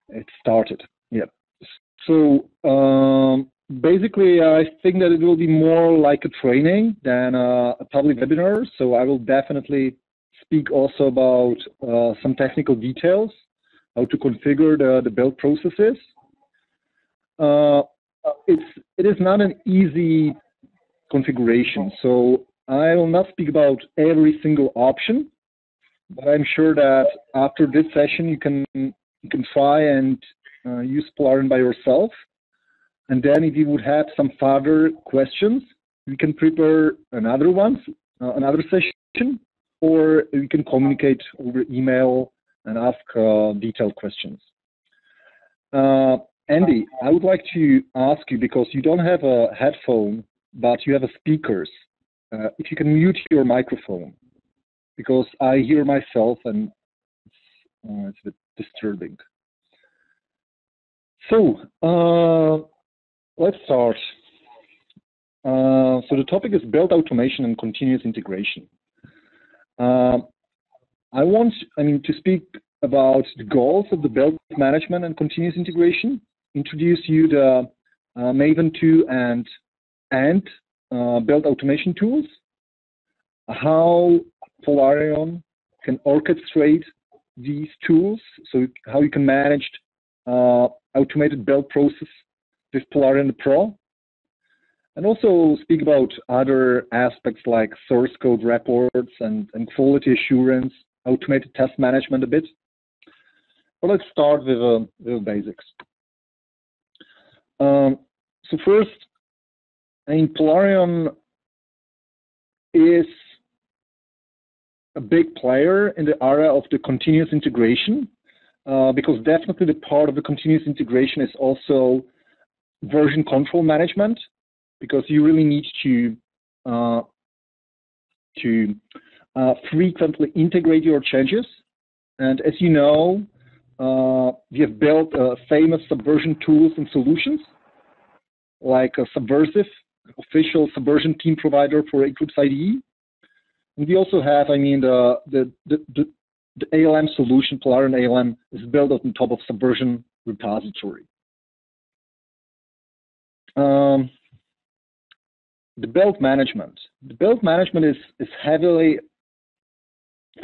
it started. Yeah. So basically, I think that it will be more like a training than a public webinar. So I will definitely speak also about some technical details, how to configure the build processes. It is not an easy configuration, so I will not speak about every single option, but I'm sure that after this session you can try and use Polarion by yourself, and then if you would have some further questions, we can prepare another session, or we can communicate over email and ask detailed questions. Andy, I would like to ask you, because you don't have a headphone, but you have a speakers, if you can mute your microphone, because I hear myself and it's a bit disturbing. So let's start. So the topic is build automation and continuous integration. I want to speak about the goals of the build management and continuous integration, introduce you the Maven 2 and Ant build automation tools, how Polarion can orchestrate these tools, so how you can manage automated build process with Polarion Pro, and also speak about other aspects like source code reports and quality assurance, automated test management a bit. But let's start with the basics. So first, Polarion is a big player in the area of the continuous integration, because definitely the part of the continuous integration is also version control management, because you really need to frequently integrate your changes. And as you know, we have built famous subversion tools and solutions, like a Subversive, official subversion team provider for Eclipse IDE. And we also have, the ALM solution, Polarion ALM, is built on top of Subversion repository. The build management. The build management is heavily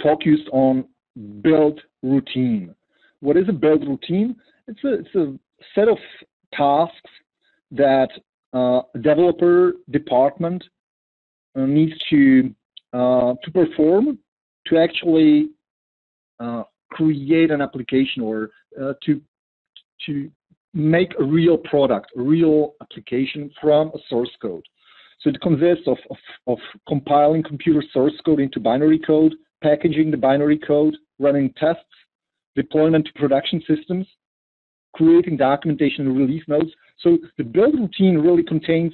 focused on build routine. What is a build routine? It's a set of tasks that a developer department needs to perform to actually create an application, or to make a real product, a real application from a source code. So it consists of compiling computer source code into binary code, packaging the binary code, running tests, deployment to production systems, creating documentation and release notes. So the build routine really contains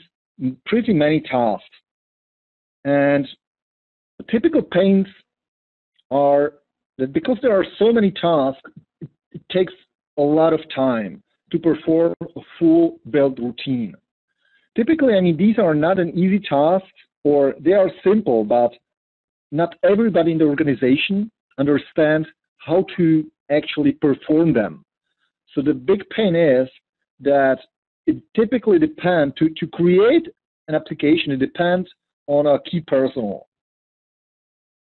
pretty many tasks. And the typical pains are that because there are so many tasks, it takes a lot of time to perform a full build routine. Typically, these are not an easy task, or they are simple, but not everybody in the organization understands how to actually perform them. So the big pain is that it typically depends, to create an application, it depends on a key personnel.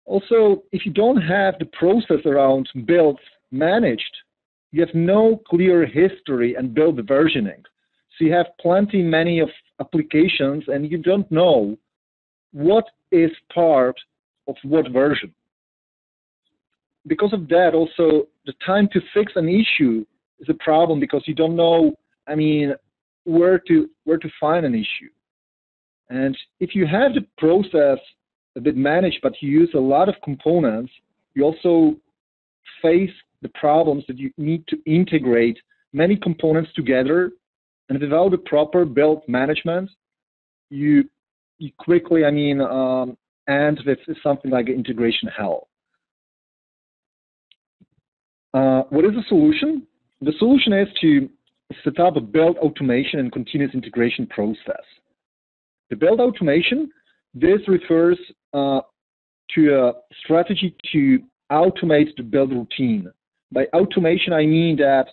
Also, if you don't have the process around builds managed, you have no clear history and build versioning. So you have many of applications, and you don't know what is part of what version. Because of that, also, the time to fix an issue is a problem, because you don't know, where to find an issue. And if you have the process a bit managed, but you use a lot of components, you also face the problems that you need to integrate many components together, and without the proper build management, you quickly, end with something like integration hell. What is the solution? The solution is to set up a build automation and continuous integration process. The build automation, this refers to a strategy to automate the build routine. By automation, I mean that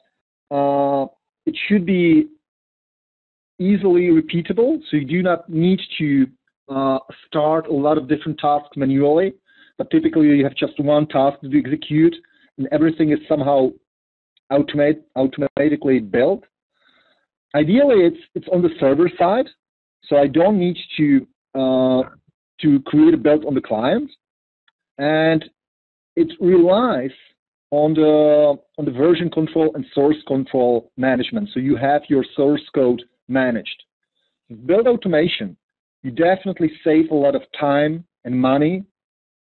it should be easily repeatable, so you do not need to start a lot of different tasks manually, but typically you have just one task to execute, and everything is somehow automatically built. Ideally, it's on the server side, so I don't need to create a build on the client, and it relies on the version control and source control management. So you have your source code managed. With build automation, you definitely save a lot of time and money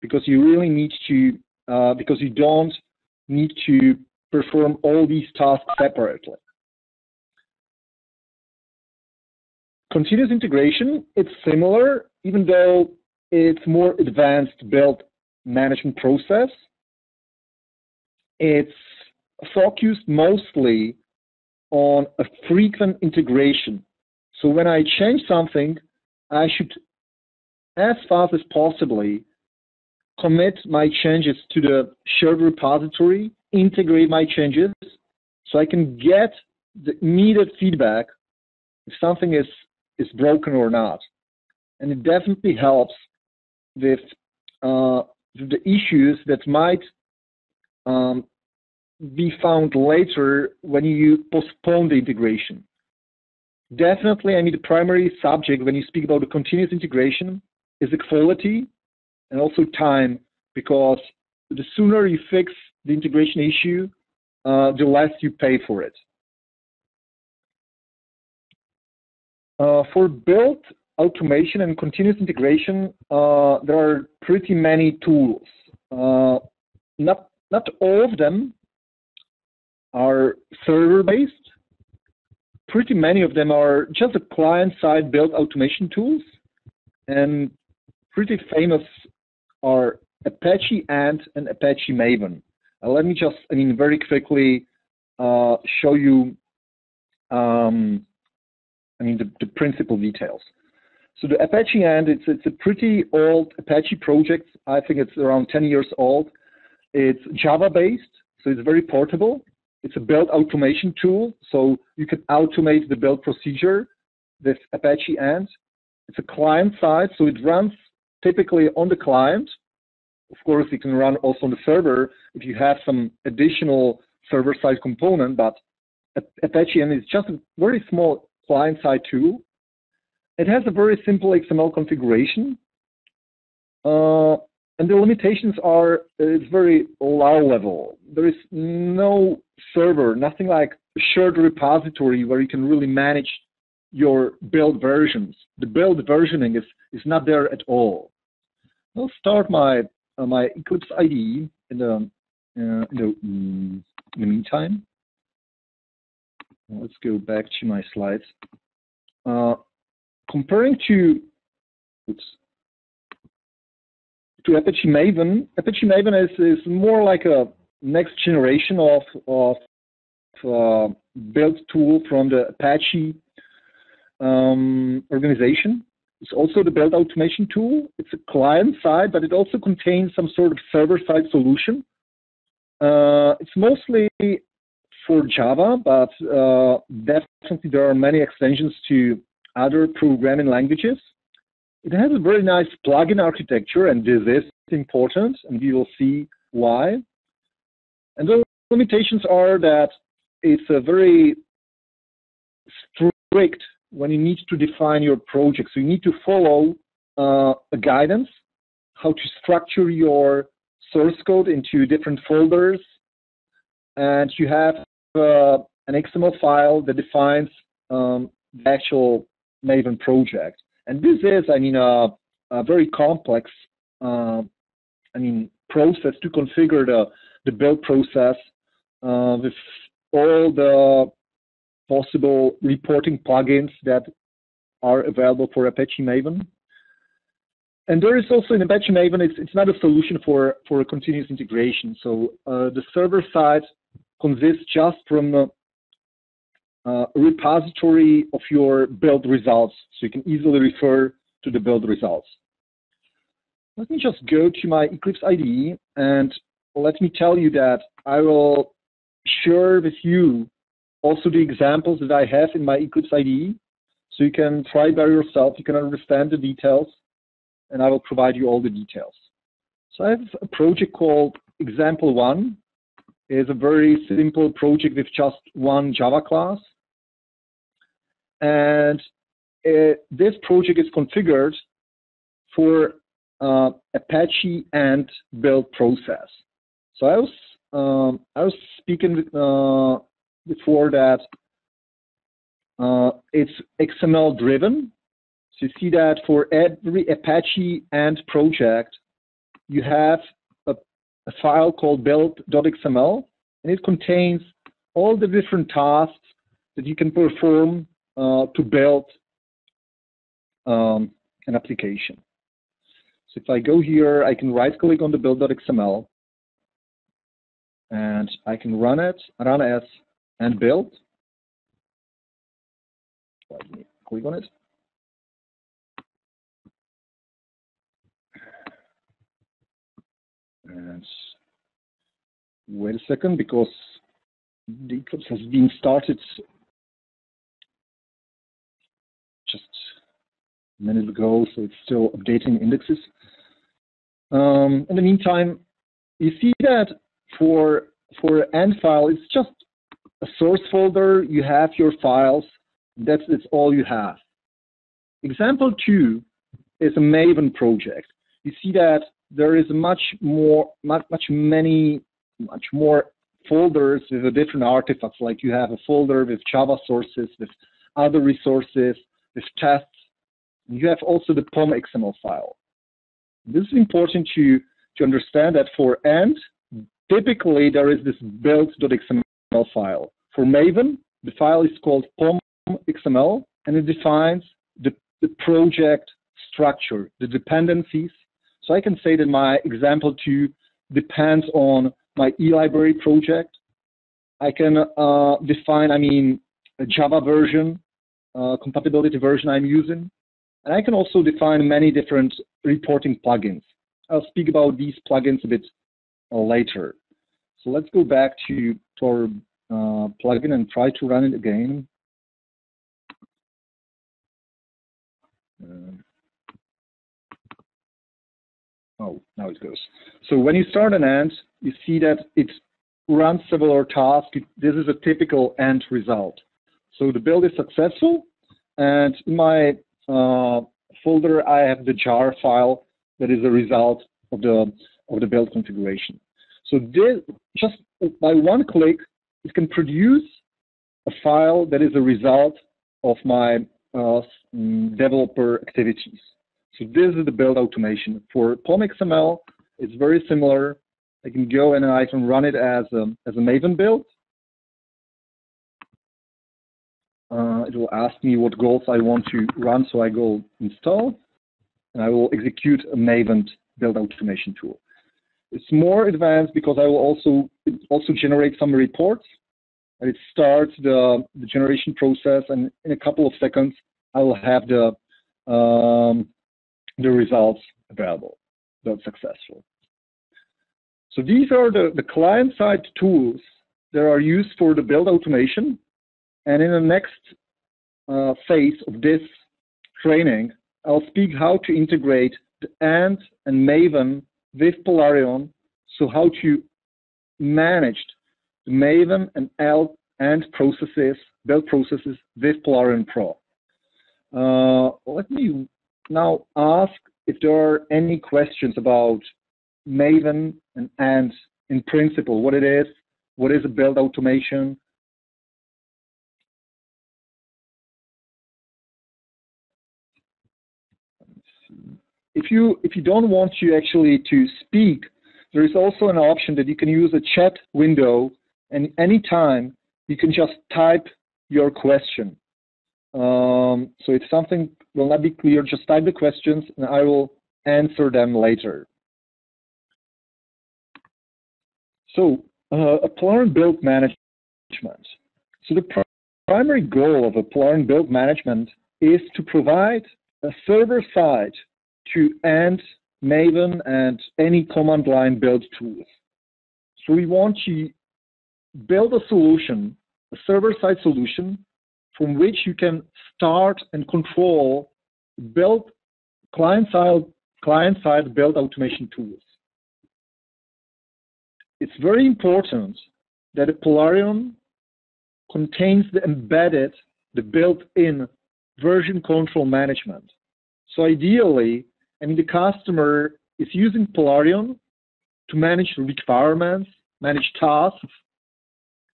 because you really need to because you don't need to perform all these tasks separately. Continuous integration, it's similar, even though it's more advanced build management process. It's focused mostly on a frequent integration. So when I change something, I should, as fast as possibly, commit my changes to the shared repository, integrate my changes, so I can get the needed feedback if something is broken or not. And it definitely helps with the issues that might be found later when you postpone the integration. Definitely, I mean, the primary subject when you speak about the continuous integration is the quality and also time, because the sooner you fix the integration issue, the less you pay for it. For build automation and continuous integration, there are pretty many tools. Not all of them are server-based. Pretty many of them are just a client-side build automation tools, and pretty famous are Apache Ant and Apache Maven. Let me just, very quickly show you, the principal details. So the Apache Ant, it's a pretty old Apache project. I think it's around 10 years old. It's Java-based, so it's very portable. It's a build automation tool, so you can automate the build procedure with Apache Ant. It's a client-side, so it runs typically on the client. Of course, it can run also on the server if you have some additional server-side component, but Apache Ant is just a very small client-side tool. It has a very simple XML configuration, and the limitations are it's very low level. There is no server, nothing like a shared repository where you can really manage your build versions. The build versioning is not there at all. I'll start my Eclipse IDE in the meantime. Let's go back to my slides. Comparing to Apache Maven, Apache Maven is more like a next generation of build tool from the Apache organization. It's also the build automation tool. It's a client side, but it also contains some sort of server side solution. It's mostly for Java, but definitely there are many extensions to other programming languages. It has a very nice plugin architecture, and this is important, and we will see why. And the limitations are that it's a very strict when you need to define your project. So you need to follow a guidance, how to structure your source code into different folders, and you have an XML file that defines the actual Maven project. And this is, a very complex, process to configure the build process with all the possible reporting plugins that are available for Apache Maven. And there is also in Apache Maven, it's not a solution for a continuous integration. So the server side consists just from a repository of your build results, so you can easily refer to the build results. Let me just go to my Eclipse IDE, and let me tell you that I will share with you also the examples that I have in my Eclipse IDE. So you can try by yourself, you can understand the details, and I will provide you all the details. So I have a project called Example 1. It's a very simple project with just one Java class. And this project is configured for Apache Ant build process. So I was speaking before that it's XML driven. So you see that for every Apache Ant project, you have a file called build.xml, and it contains all the different tasks that you can perform to build an application. So if I go here, I can right-click on the build.xml, and I can run as and build. Let me click on it. And wait a second, because the Eclipse has been started just a minute ago, so it's still updating indexes. In the meantime, you see that for Ant file, it's just a source folder. You have your files. That's all you have. Example 2 is a Maven project. You see that there is much more folders with different artifacts. Like you have a folder with Java sources, with other resources, with tests. You have also the POM XML file. This is important to understand that for Ant, typically there is this build.xml file. For Maven, the file is called POM XML, and it defines the project structure, the dependencies. So I can say that my example 2 depends on my eLibrary project. I can define, a Java version, compatibility version I'm using. And I can also define many different reporting plugins. I'll speak about these plugins a bit later. So let's go back to our plugin and try to run it again. Oh, now it goes. So when you start an Ant, you see that it runs several tasks. This is a typical Ant result. So the build is successful, and in my folder, I have the jar file that is a result of the build configuration. So this, just by one click, it can produce a file that is a result of my developer activities. So this is the build automation. For POM XML, it's very similar. I can go and I can run it as a Maven build. It will ask me what goals I want to run, so I go install, and I will execute a Maven build automation tool. It's more advanced because I will also generate some reports, and it starts the generation process, and in a couple of seconds I will have the results available. That's successful. So these are the client-side tools that are used for the build automation. And in the next phase of this training, I'll speak how to integrate the Ant and Maven with Polarion, so how to manage the Maven and Ant processes, build processes with Polarion Pro. Let me now ask if there are any questions about Maven and Ant in principle, what is a build automation. If you don't want to speak, there is also an option that you can use a chat window, and anytime you can just type your question. So if something will not be clear, just type the questions and I will answer them later. So a Polarion Build Management. So the primary goal of a Polarion Build Management is to provide a server side to Ant, Maven, and any command line build tools. So we want to build a solution a server-side solution from which you can start and control build client-side build automation tools. It's very important that a Polarion contains the built-in version control management. So ideally, the customer is using Polarion to manage requirements, manage tasks,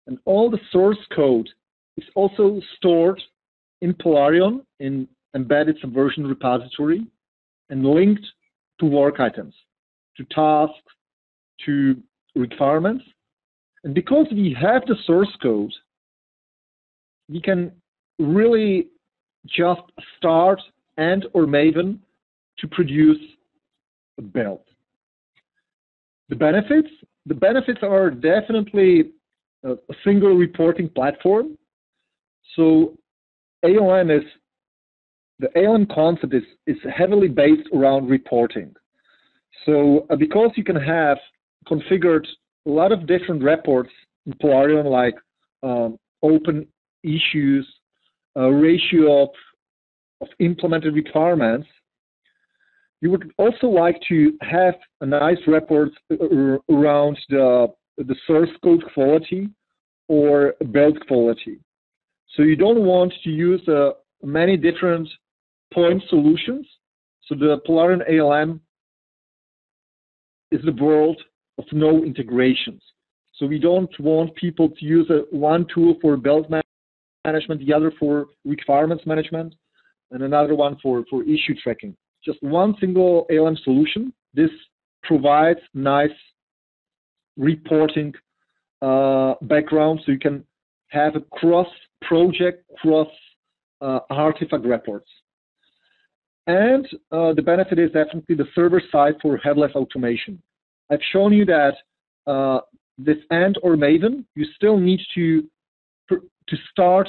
and all the source code is also stored in Polarion in embedded subversion repository and linked to work items, to tasks, to requirements. And because we have the source code, we can really just start Ant or Maven to produce a build. The benefits are definitely a single reporting platform. So the ALM concept is heavily based around reporting. So because you can have configured a lot of different reports in Polarion, like open issues, a ratio of implemented requirements, you would also like to have a nice report around the source code quality or build quality. So you don't want to use many different point solutions. So the Polarion ALM is the world of no integrations. So we don't want people to use one tool for build management, the other for requirements management, and another one for issue tracking. Just one single ALM solution. This provides nice reporting background, so you can have a cross-project, cross-artifact reports. And the benefit is definitely the server side for headless automation. I've shown you that this Ant or Maven, you still need to start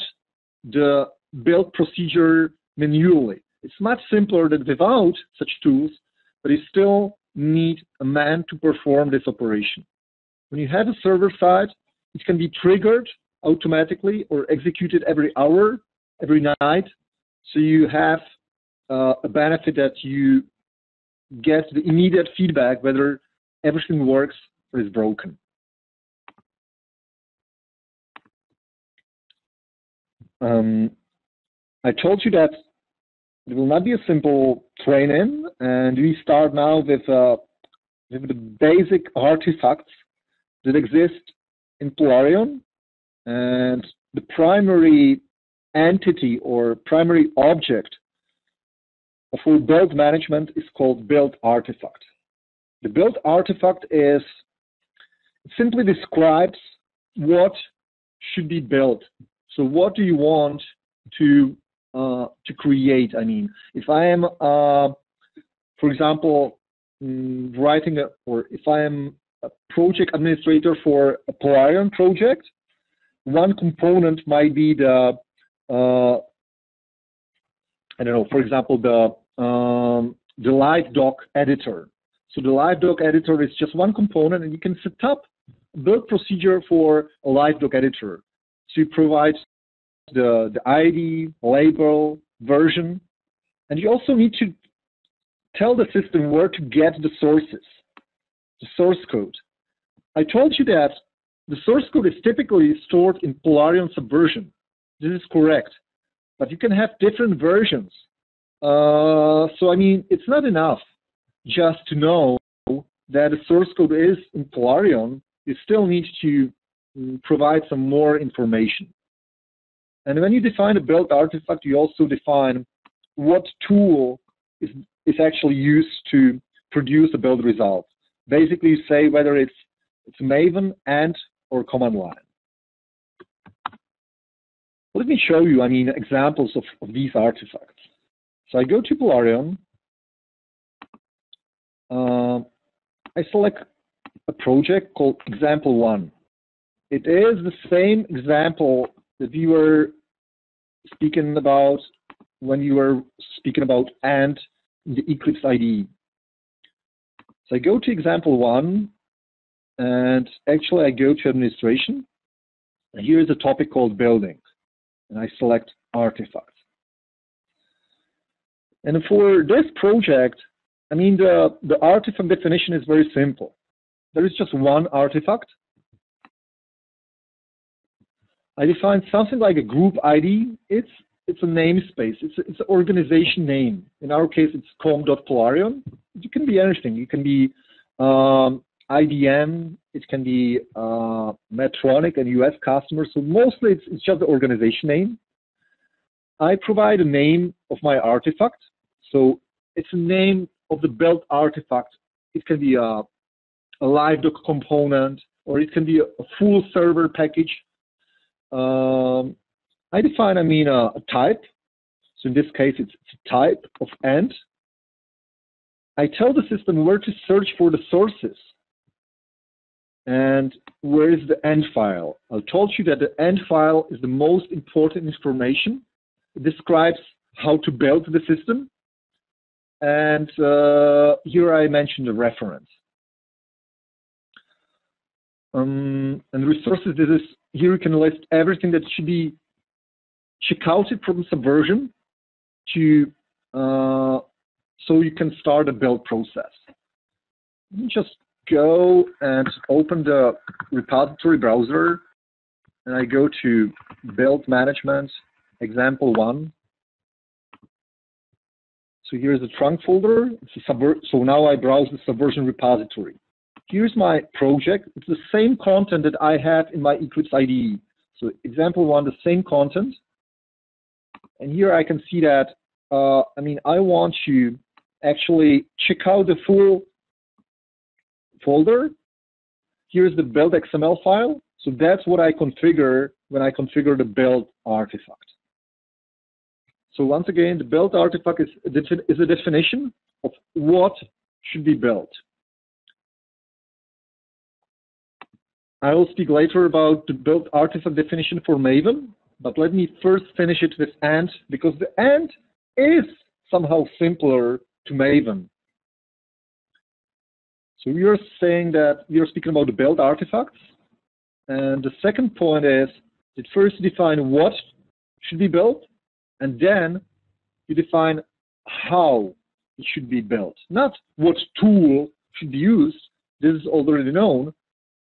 the build procedure manually. It's much simpler than without such tools, but you still need a man to perform this operation. When you have a server side, it can be triggered automatically or executed every hour, every night. So you have a benefit that you get the immediate feedback whether everything works or is broken. I told you that it will not be a simple train-in, and we start now with the basic artifacts that exist in Polarion, and the primary entity or primary object of our build management is called build artifact. The build artifact simply describes what should be built. So what do you want to create? I mean, if I am, for example, if I am a project administrator for a Polarion project, one component might be the, for example, the live doc editor. So the live doc editor is just one component, and you can set up a build procedure for a live doc editor. So you provide the ID, label, version, and you also need to tell the system where to get the sources, the source code. I told you that the source code is typically stored in Polarion Subversion. This is correct, but you can have different versions. So I mean, it's not enough just to know that the source code is in Polarion. You still need to provide some more information. And when you define a build artifact, you also define what tool is actually used to produce a build result. Basically, you say whether it's Maven, Ant, or command line. Let me show you, examples of these artifacts. So I go to Polarion. I select a project called example 1. It is the same example that we were speaking about when you were speaking about Ant in the Eclipse IDE. So I go to example 1, and actually I go to administration. And here is a topic called building, and I select artifacts. And for this project, I mean, the artifact definition is very simple. There is just one artifact. I define something like a group ID. It's a namespace. It's an organization name. In our case, it's com.polarion. It can be anything. It can be IBM. It can be Medtronic and US customers. So mostly it's just the organization name. I provide a name of my artifact. So it's a name of the built artifact. It can be a live doc component, or it can be a full server package. I define, I mean, a type. So in this case, it's a type of Ant. I tell the system where to search for the sources and where is the end file. I told you that the end file is the most important information. It describes how to build the system. And here I mentioned the reference. And resources, here you can list everything that should be checkouted from Subversion to so you can start a build process. You just go and open the repository browser, and I go to Build Management, Example 1. So here's the trunk folder. So now I browse the Subversion repository. Here's my project. It's the same content that I have in my Eclipse IDE. So example 1, the same content. And here I can see that, I mean, I want to actually check out the full folder. Here's the build XML file. So that's what I configure when I configure the build artifact. So once again, the build artifact is a definition of what should be built. I will speak later about the build artifact definition for Maven, but let me first finish it with Ant, because the Ant is somehow simpler to Maven. So we are saying that we are speaking about the build artifacts. And the second point is that first define what should be built, and then you define how it should be built. Not what tool should be used, this is already known,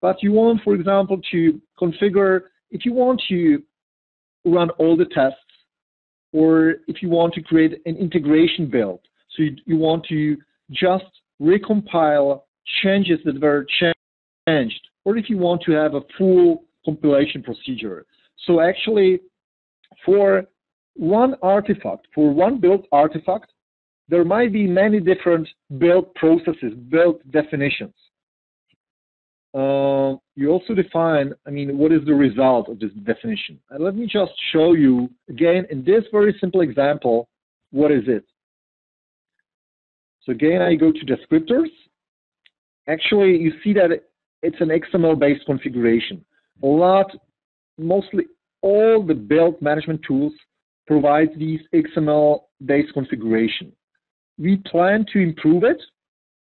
but you want, for example, to configure, if you want to run all the tests, or if you want to create an integration build, so you want to just recompile changes that were changed, or if you want to have a full compilation procedure. So actually, for one artifact, for one build artifact, there might be many different build processes, build definitions. You also define, I mean, what is the result of this definition? And let me just show you, again, in this very simple example, what is it? So again, I go to descriptors. Actually, you see that it's an XML-based configuration. Mostly all the build management tools provide these XML-based configuration. We plan to improve it,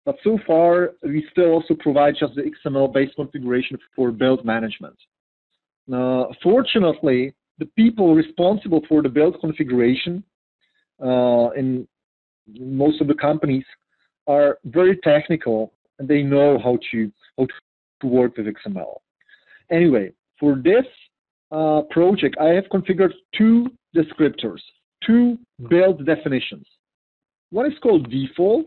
but so far we still also provide just the XML-based configuration for build management. Fortunately, the people responsible for the build configuration in most of the companies are very technical, and they know how to work with XML. Anyway, for this project, I have configured two descriptors, two build definitions. One is called default,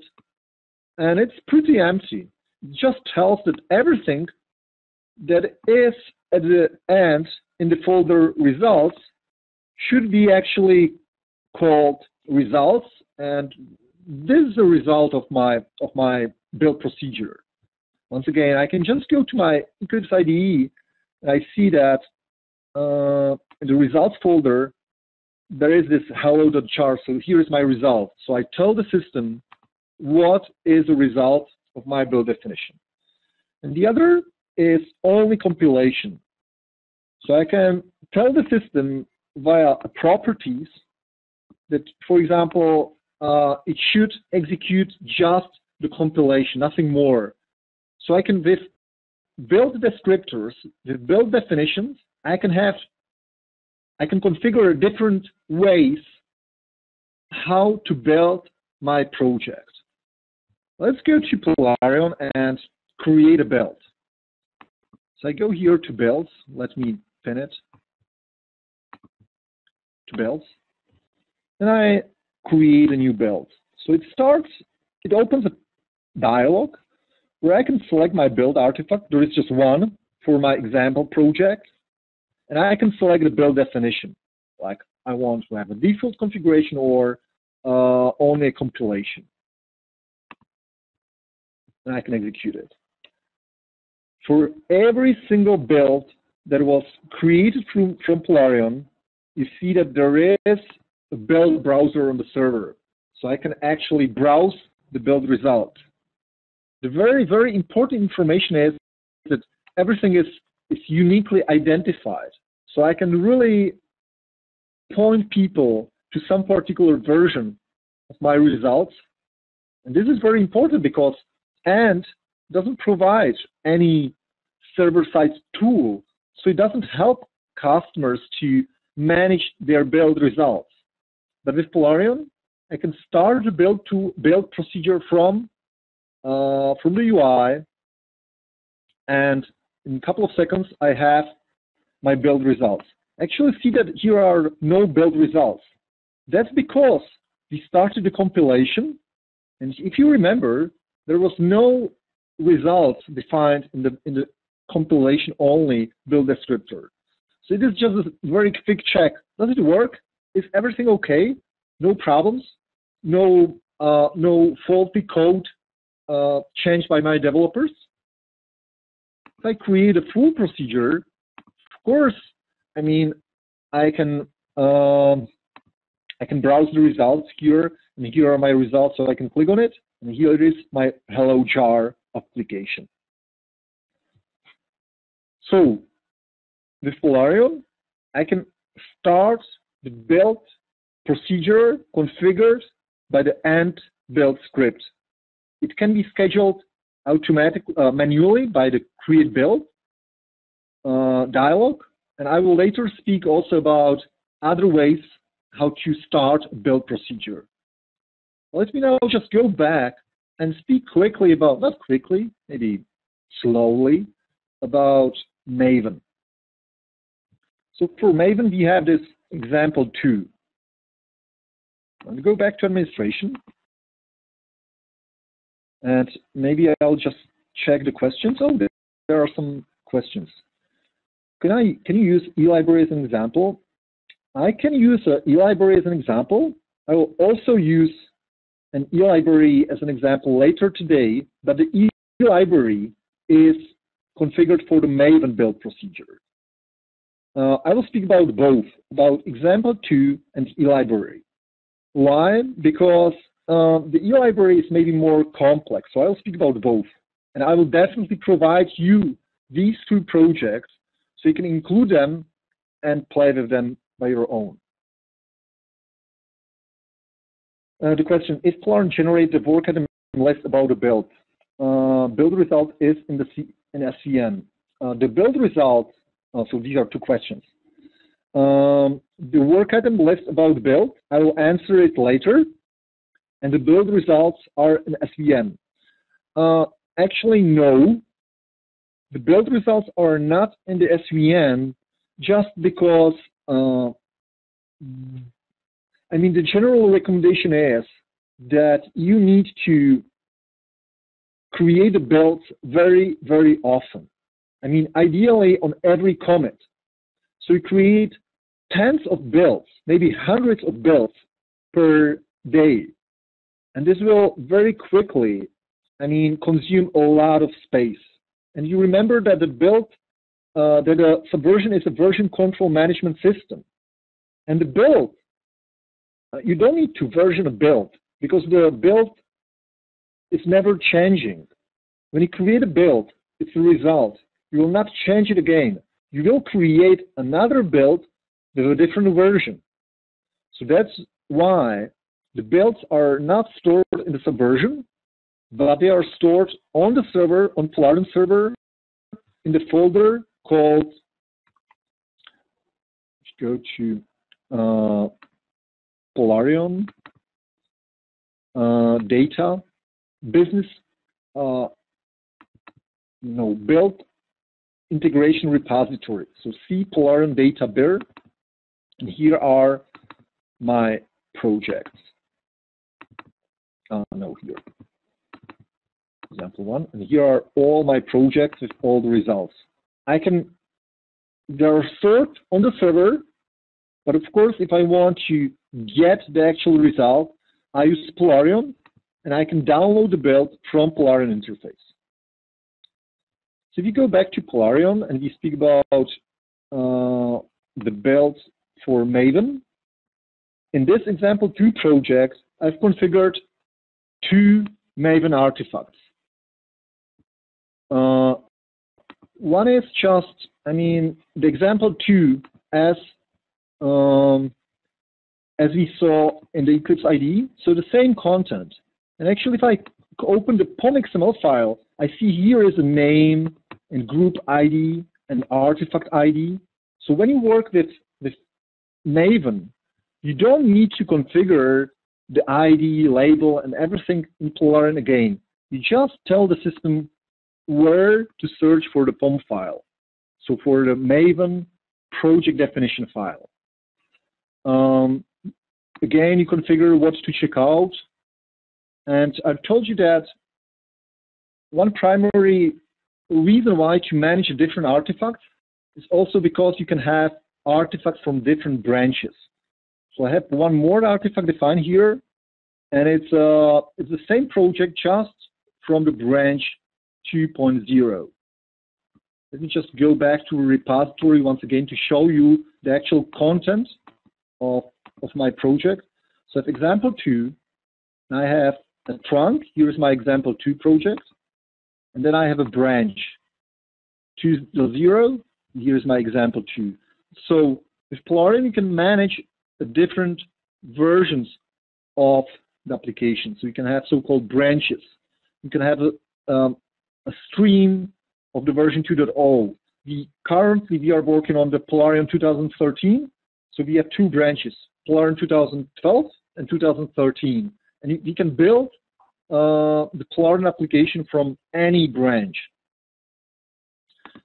and it's pretty empty. It just tells that everything that is at the end in the folder results should be actually called results, and this is the result of my build procedure. Once again, I can just go to my Eclipse IDE, and I see that in the results folder, there is this hello.char. So here is my result. So I tell the system what is the result of my build definition. And the other is only compilation. So I can tell the system via properties that, for example, it should execute just the compilation, nothing more. So I can, with build descriptors, with build definitions, I can configure different ways how to build my project. Let's go to Polarion and create a build. So I go here to builds. Let me pin it to builds. And I create a new build. So it opens a dialog where I can select my build artifact. There is just one for my example project. And I can select the build definition. Like I want to have a default configuration or only a compilation. And I can execute it. For every single build that was created from Polarion, you see that there is a build browser on the server. So I can actually browse the build result. The very, very important information is that everything is uniquely identified. So I can really point people to some particular version of my results. And this is very important because Ant doesn't provide any server-side tool. So it doesn't help customers to manage their build results. But with Polarion, I can start the build procedure from the UI, and in a couple of seconds, I have my build results. Actually, see that here are no build results. That's because we started the compilation, and if you remember, there was no results defined in the compilation only build descriptor. So it is just a very quick check. Does it work? Is everything okay? No problems? No faulty code changed by my developers? If I create a full procedure, of course, I mean, I can browse the results here, and here are my results, so I can click on it, and here it is my hello jar application. So with Polarion, I can start the build procedure configured by the Ant build script. It can be scheduled manually by the create build dialog, and I will later speak also about other ways how to start a build procedure. Let me now just go back and speak quickly about, not quickly, maybe slowly, about Maven. So for Maven, we have this example 2. I'm going to go back to administration. And maybe I'll just check the questions. Oh, there are some questions. Can you use eLibrary as an example? I can use eLibrary as an example. I will also use an eLibrary as an example later today, but the eLibrary is configured for the Maven build procedure. I will speak about both, about example 2 and eLibrary. Why? Because the eLibrary is maybe more complex, so I'll speak about both. And I will definitely provide you these 2 projects so you can include them and play with them by your own. The question, if Polarion generates the work item list about the build? Build result is in SVN. The build result, so these are 2 questions. The work item list about the build, I will answer it later. And the build results are in SVN. Actually, no. The build results are not in the SVN just because, I mean, the general recommendation is that you need to create the builds very, very often. I mean, ideally on every commit. So you create tens of builds, maybe hundreds of builds per day. And this will very quickly, I mean, consume a lot of space. And you remember that the build, that the Subversion is a version control management system. And the build, you don't need to version a build because the build is never changing. When you create a build, it's a result. You will not change it again. You will create another build with a different version. So that's why the builds are not stored in the Subversion, but they are stored on the server, on Polarion server, in the folder called, go to Polarion data business build integration repository. So see Polarion data bir, and here are my projects. Here, example 1, and here are all my projects with all the results. They are stored on the server, but of course, if I want to get the actual result, I use Polarion, and I can download the build from Polarion interface. So if you go back to Polarion and we speak about the build for Maven, in this example 2 project, I've configured 2 Maven artifacts. One is just, the example 2 as we saw in the Eclipse IDE, so the same content. And actually, if I open the POM.xml file, I see here is a name and group ID and artifact ID. So when you work with Maven, you don't need to configure the ID, label, and everything in Polarion again. You just tell the system where to search for the POM file. So for the Maven project definition file. Again, you configure what to check out. And I've told you that one primary reason why to manage different artifacts is also because you can have artifacts from different branches. So I have one more artifact defined here, and it's the same project just from the branch 2.0. Let me just go back to the repository once again to show you the actual content of my project. So for example 2, I have a trunk. Here is my example 2 project. And then I have a branch 2.0. Here is my example 2. So with Polarion, you can manage the different versions of the application. So you can have so-called branches. You can have a stream of the version 2.0. Currently, we are working on the Polarion 2013. So we have 2 branches, Polarion 2012 and 2013. And we can build the Polarion application from any branch.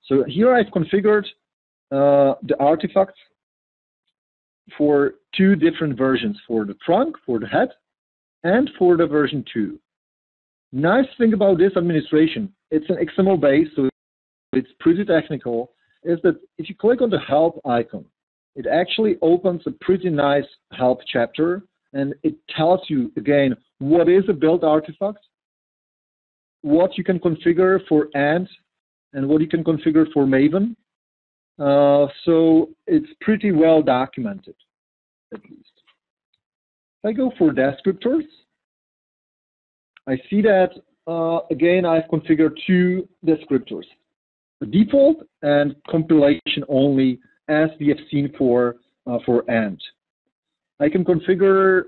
So here I've configured the artifacts for 2 different versions, for the trunk, for the head, and for the version 2. Nice thing about this administration, it's an XML base, so it's pretty technical, is that if you click on the help icon, it actually opens a pretty nice help chapter, and it tells you, again, what is a build artifact, what you can configure for Ant, and what you can configure for Maven. So it's pretty well documented, at least. If I go for descriptors, I see that, again, I've configured 2 descriptors, the default and compilation only, as we have seen for Ant. I can configure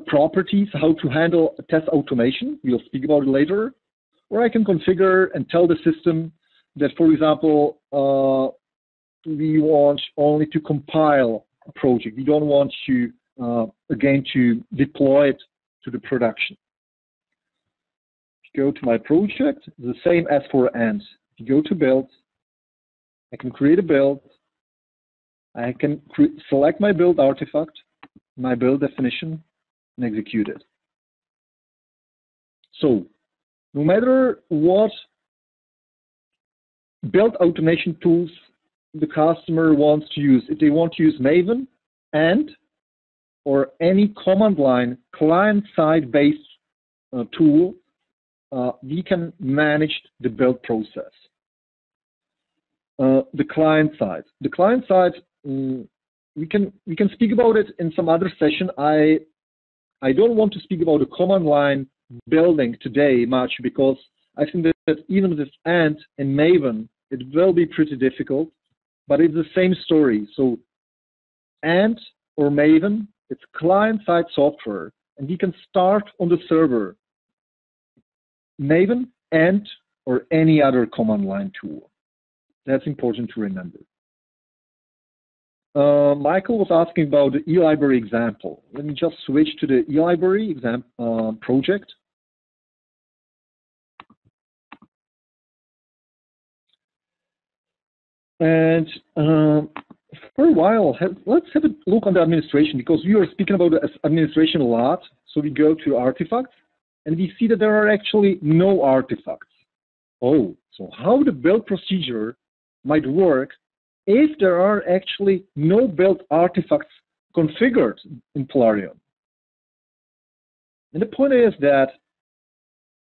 properties, how to handle test automation. We'll speak about it later. Or I can configure and tell the system that, for example, we want only to compile a project. We don't want to, again, to deploy it to the production. If you go to my project, the same as for Ant. If you go to build, I can create a build. I can select my build artifact, my build definition, and execute it. So, no matter what build automation tools the customer wants to use, if they want to use Maven, Ant, or any command line client-side based tool, we can manage the build process. The client side. The client side, we can speak about it in some other session. I don't want to speak about the command line building today much, because I think that even with Ant and Maven, it will be pretty difficult, but it's the same story. So Ant or Maven, it's client-side software, and we can start on the server. Maven, Ant, or any other command line tool. That's important to remember. Michael was asking about the eLibrary example. Let me just switch to the eLibrary project. And for a while, let's have a look on the administration, because we are speaking about the administration a lot. So we go to artifacts, and we see that there are actually no artifacts. Oh, so how the build procedure might work if there are actually no build artifacts configured in Polarion. And the point is that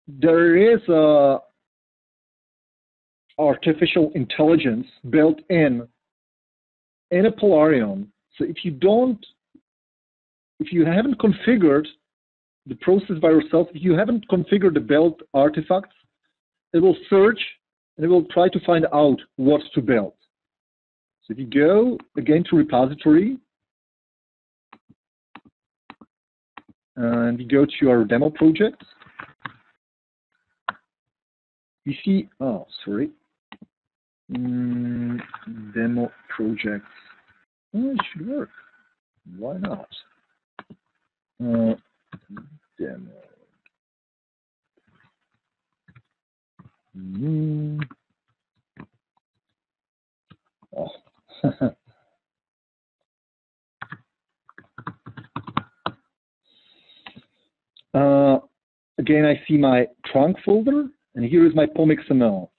there is a artificial intelligence built in a Polarion. So if you haven't configured the process by yourself, if you haven't configured the build artifacts, it will search and it will try to find out what to build. So if you go again to repository and we go to our demo project, you see, oh, sorry, demo project. Oh, it should work. Why not? Demo. Oh. Again, I see my trunk folder, and here is my POM XML.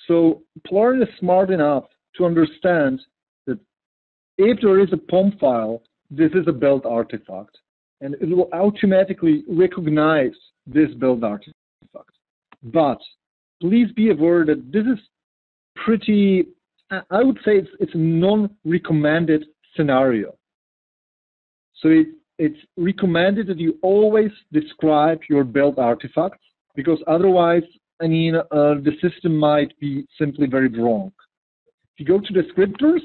So Polarion is smart enough to understand that if there is a POM file, this is a build artifact, and it will automatically recognize this build artifact. But please be aware that this is pretty, I would say it's a non-recommended scenario. So it's recommended that you always describe your build artifacts, because otherwise, I mean, the system might be simply very wrong. If you go to descriptors,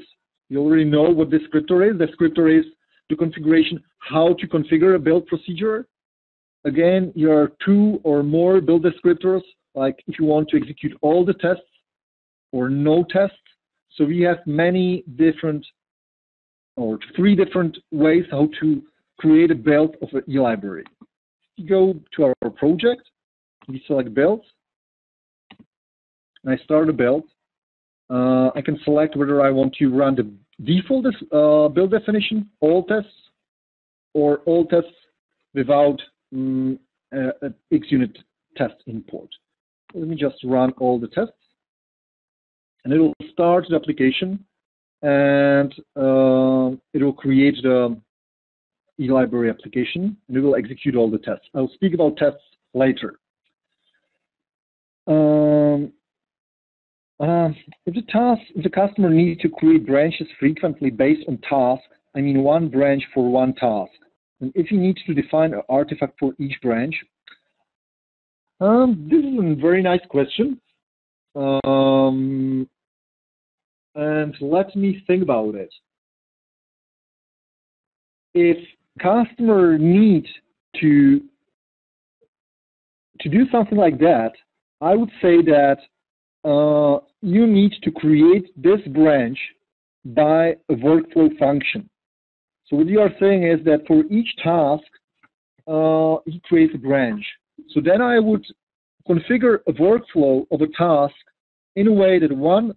you already know what descriptor is. Descriptor is the configuration, how to configure a build procedure. Again, there are 2 or more build descriptors, like if you want to execute all the tests or no tests. So we have many different, or 3 different ways how to create a build of an eLibrary. If you go to our project, we select build, and I start a build. I can select whether I want to run the default build definition, all tests, or all tests without an XUnit test import. Let me just run all the tests, and it will start the application, and it will create the eLibrary application, and it will execute all the tests. I'll speak about tests later. If the customer needs to create branches frequently based on task, I mean one branch for one task, and if he needs to define an artifact for each branch, this is a very nice question. And let me think about it. If customer needs to do something like that, I would say that you need to create this branch by a workflow function. So what you are saying is that for each task, he creates a branch. So then I would configure a workflow of a task in a way that one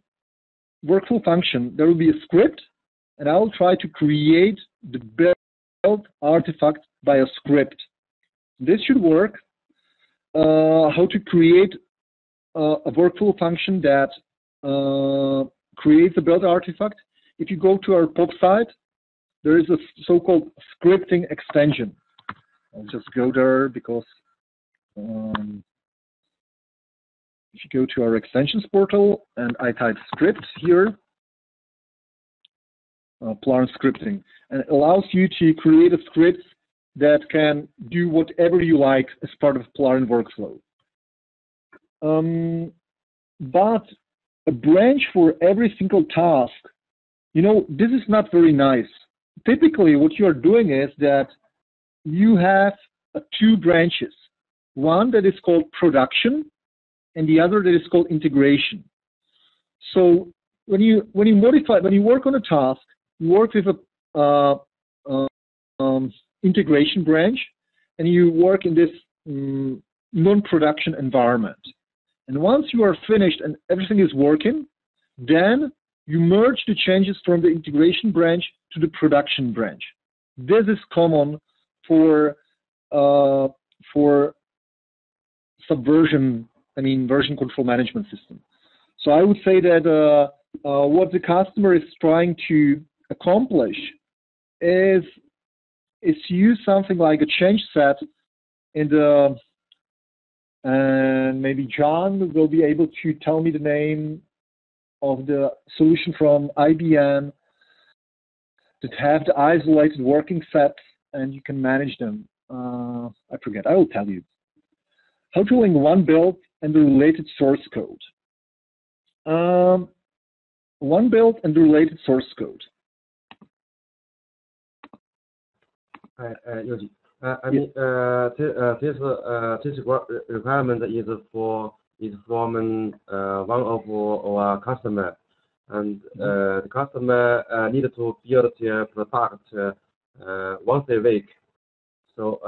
workflow function, there will be a script, and I will try to create the build artifact by a script. This should work. How to create a workflow function that creates a build artifact. If you go to our POP site, there is a so-called scripting extension. I'll just go there because if you go to our extensions portal and I type script here, Polarion scripting, and it allows you to create a script that can do whatever you like as part of Polarion workflow. But a branch for every single task, you know, this is not very nice. Typically, what you are doing is that you have 2 branches. One that is called production, and the other that is called integration. So when you work on a task, you work with a integration branch, and you work in this non-production environment. And once you are finished and everything is working, then you merge the changes from the integration branch to the production branch. This is common for subversion, version control management system. So I would say that what the customer is trying to accomplish is use something like a change set in the, and maybe John will be able to tell me the name of the solution from IBM that have the isolated working sets and you can manage them. I forget, I will tell you. How to link one build and the related source code. One build and the related source code. This requirement is from one of our customer, and the customer need to build their product once a week. So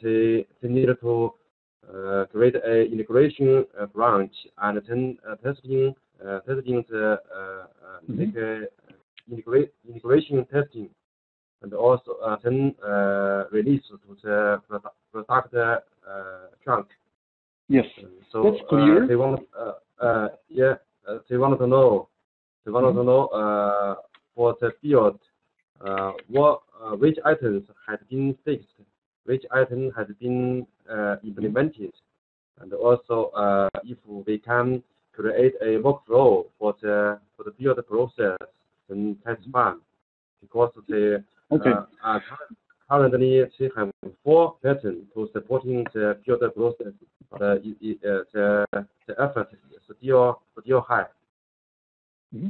they need to create a integration branch and then testing the integration testing, and also then release to the product trunk. Yes, so that's clear. They want to know for the build which items had been fixed, which item has been implemented, and also if we can create a workflow for the build process, then that's fine, because the currently they have 4 patterns to supporting the build process, but the effort is still high. Mm-hmm.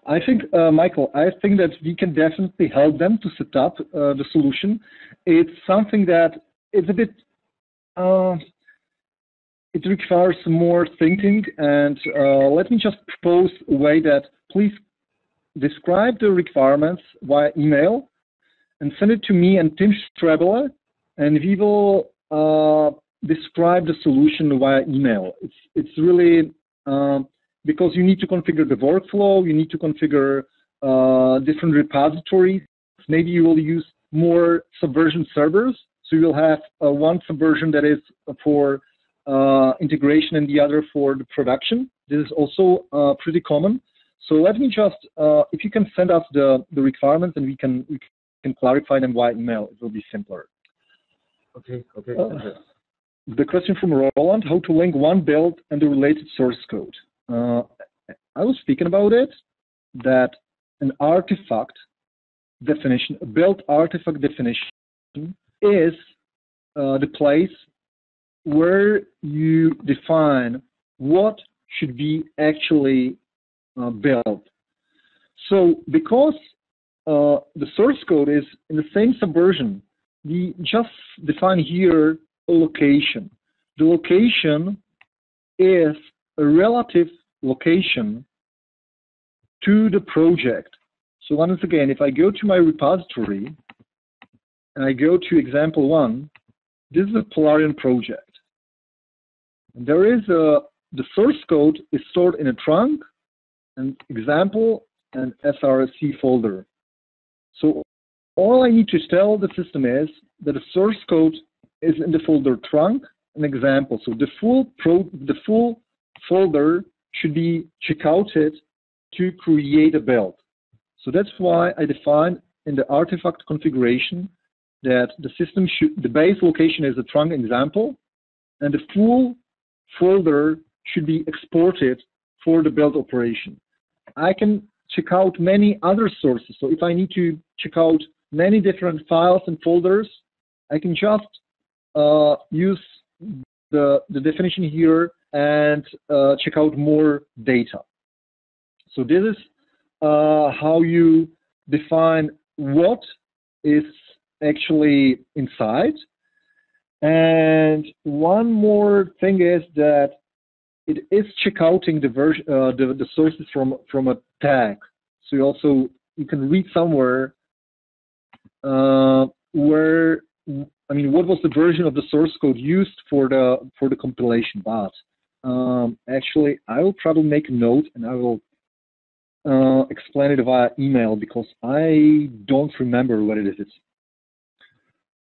I think, Michael, I think that we can definitely help them to set up the solution. It's something that it's a bit, it requires some more thinking, and let me just propose a way that please describe the requirements via email and send it to me and Tim Strebele, and we will describe the solution via email. It's really, because you need to configure the workflow, you need to configure different repositories. Maybe you will use more subversion servers, so you will have one subversion that is for integration and the other for the production. This is also pretty common. So let me just, if you can send us the requirements, and we can clarify them via email, it will be simpler. Okay. The question from Roland: how to link one build and the related source code. I was speaking about it, that an artifact definition, a build artifact definition, is the place where you define what should be actually built. So because the source code is in the same subversion, we just define here a location. The location is a relative location to the project. So once again, if I go to my repository and I go to example 1, this is a Polarion project. And there is the source code is stored in a trunk, and example, and SRC folder. So all I need to tell the system is that the source code is in the folder trunk and example. So the full folder should be checkouted to create a build. So that's why I define in the artifact configuration that the base location is a trunk example, and the full folder should be exported for the build operation. I can check out many other sources. So if I need to check out many different files and folders, I can just use the definition here and check out more data. So this is how you define what is actually inside. And one more thing is that it is checkouting the version, the sources from a tag. So you can read somewhere where, I mean, what was the version of the source code used for the compilation? But actually, I will probably make a note and I will explain it via email because I don't remember what it is.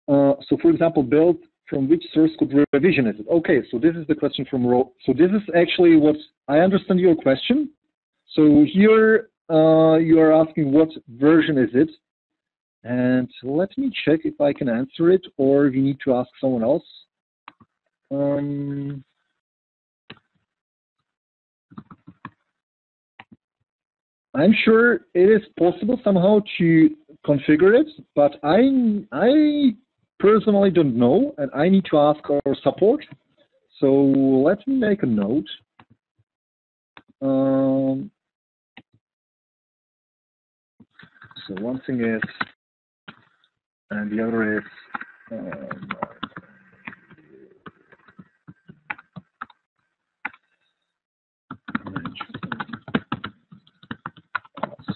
So, for example, build from which source code revision is it? Okay, so this is the question from Ro. So this is actually what I understand your question. So here you are asking what version is it? And let me check if I can answer it or if you need to ask someone else. I'm sure it is possible somehow to configure it, but I personally don't know, and I need to ask our support. So let me make a note. So one thing is, and the other is,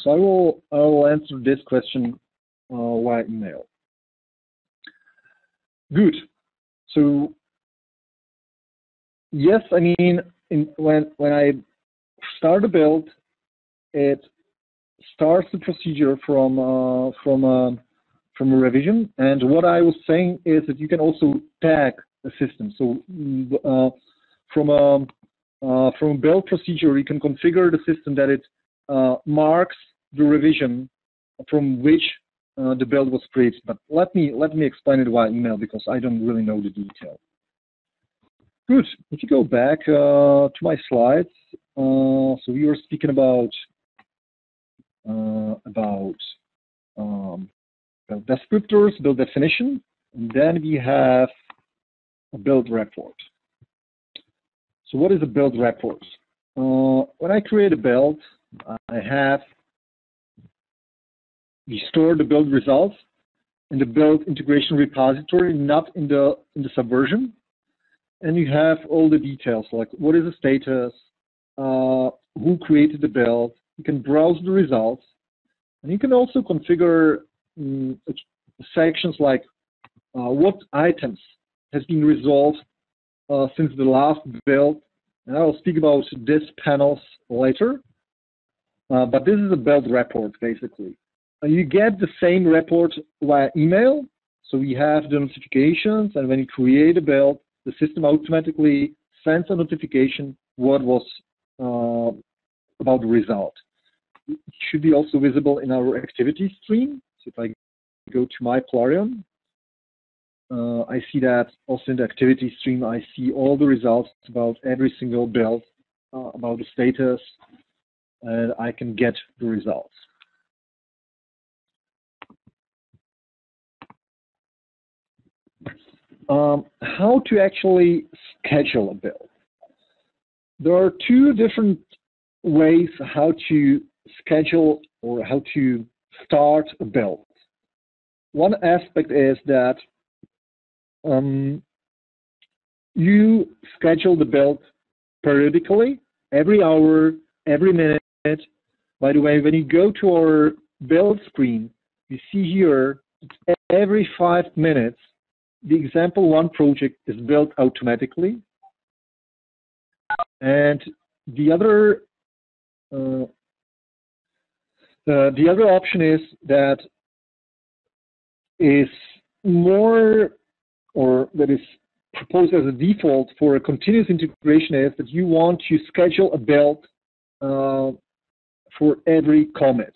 so I will answer this question via email. Good. So yes, I mean, when I start a build, it starts the procedure from a revision. And what I was saying is that you can also tag a system. So from a build procedure, you can configure the system that it marks the revision from which the build was created. But let me explain it via email because I don't really know the detail. Good. If you go back to my slides, so we were speaking about descriptors, build definition, and then we have a build report. So what is a build report? When I create a build, we store the build results in the build integration repository, not in the subversion. And you have all the details, like what is the status, who created the build. You can browse the results, and you can also configure sections like what items has been resolved since the last build. And I will speak about this panels later. But this is a build report, basically. You get the same report via email. So we have the notifications, and when you create a build, the system automatically sends a notification what was about the result. It should be also visible in our activity stream. So if I go to my Polarion, I see that also in the activity stream, I see all the results about every single build, about the status, and I can get the results. How to actually schedule a build. There are two different ways how to schedule or how to start a build. One aspect is that you schedule the build periodically, every hour, every minute. By the way, when you go to our build screen, you see here every 5 minutes, the example one project is built automatically. And the other option is that is more, or that is proposed as a default for a continuous integration, is that you want to schedule a build for every commit.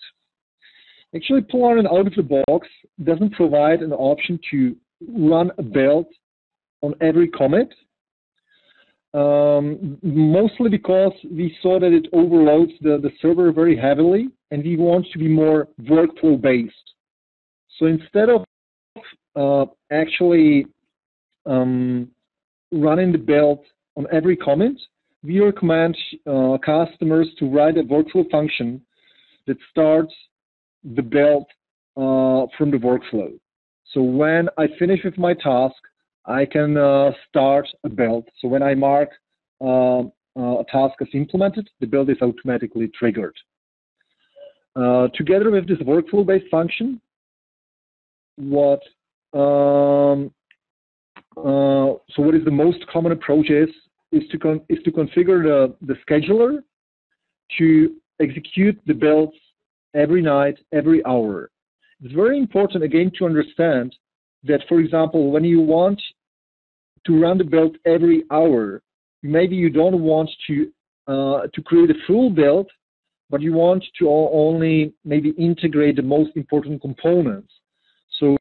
Actually, Polarion out of the box doesn't provide an option to run a build on every commit, mostly because we saw that it overloads the server very heavily, and we want to be more workflow based. So instead of actually running the build on every commit, we recommend customers to write a workflow function that starts the build from the workflow. So when I finish with my task, I can start a build. So when I mark a task as implemented, the build is automatically triggered. Together with this workflow-based function, what is the most common approach is to configure the scheduler to execute the builds every night, every hour. It's very important, again, to understand that, for example, when you want to run the build every hour, maybe you don't want to create a full build, but you want to only maybe integrate the most important components. So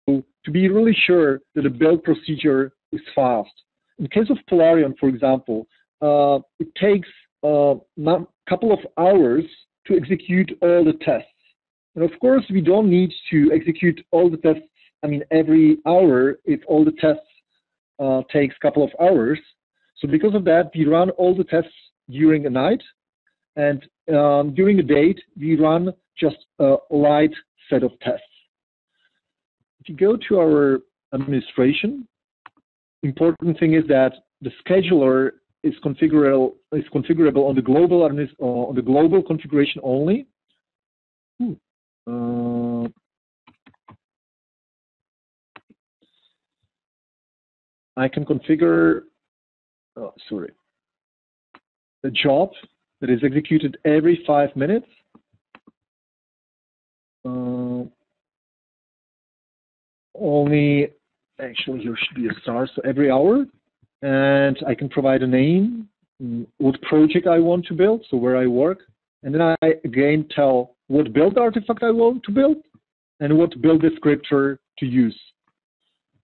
to be really sure that the build procedure is fast. In the case of Polarion, for example, it takes a couple of hours to execute all the tests. And of course, we don't need to execute all the tests, every hour if all the tests takes a couple of hours. So because of that, we run all the tests during the night, and during the day, we run just a light set of tests. If you go to our administration, important thing is that the scheduler is configurable on the global configuration only. I can configure a job that is executed every 5 minutes. Actually, here should be a star, so every hour. And I can provide a name, what project I want to build, so where I work. And then I again tell what build artifact I want to build and what build descriptor to use.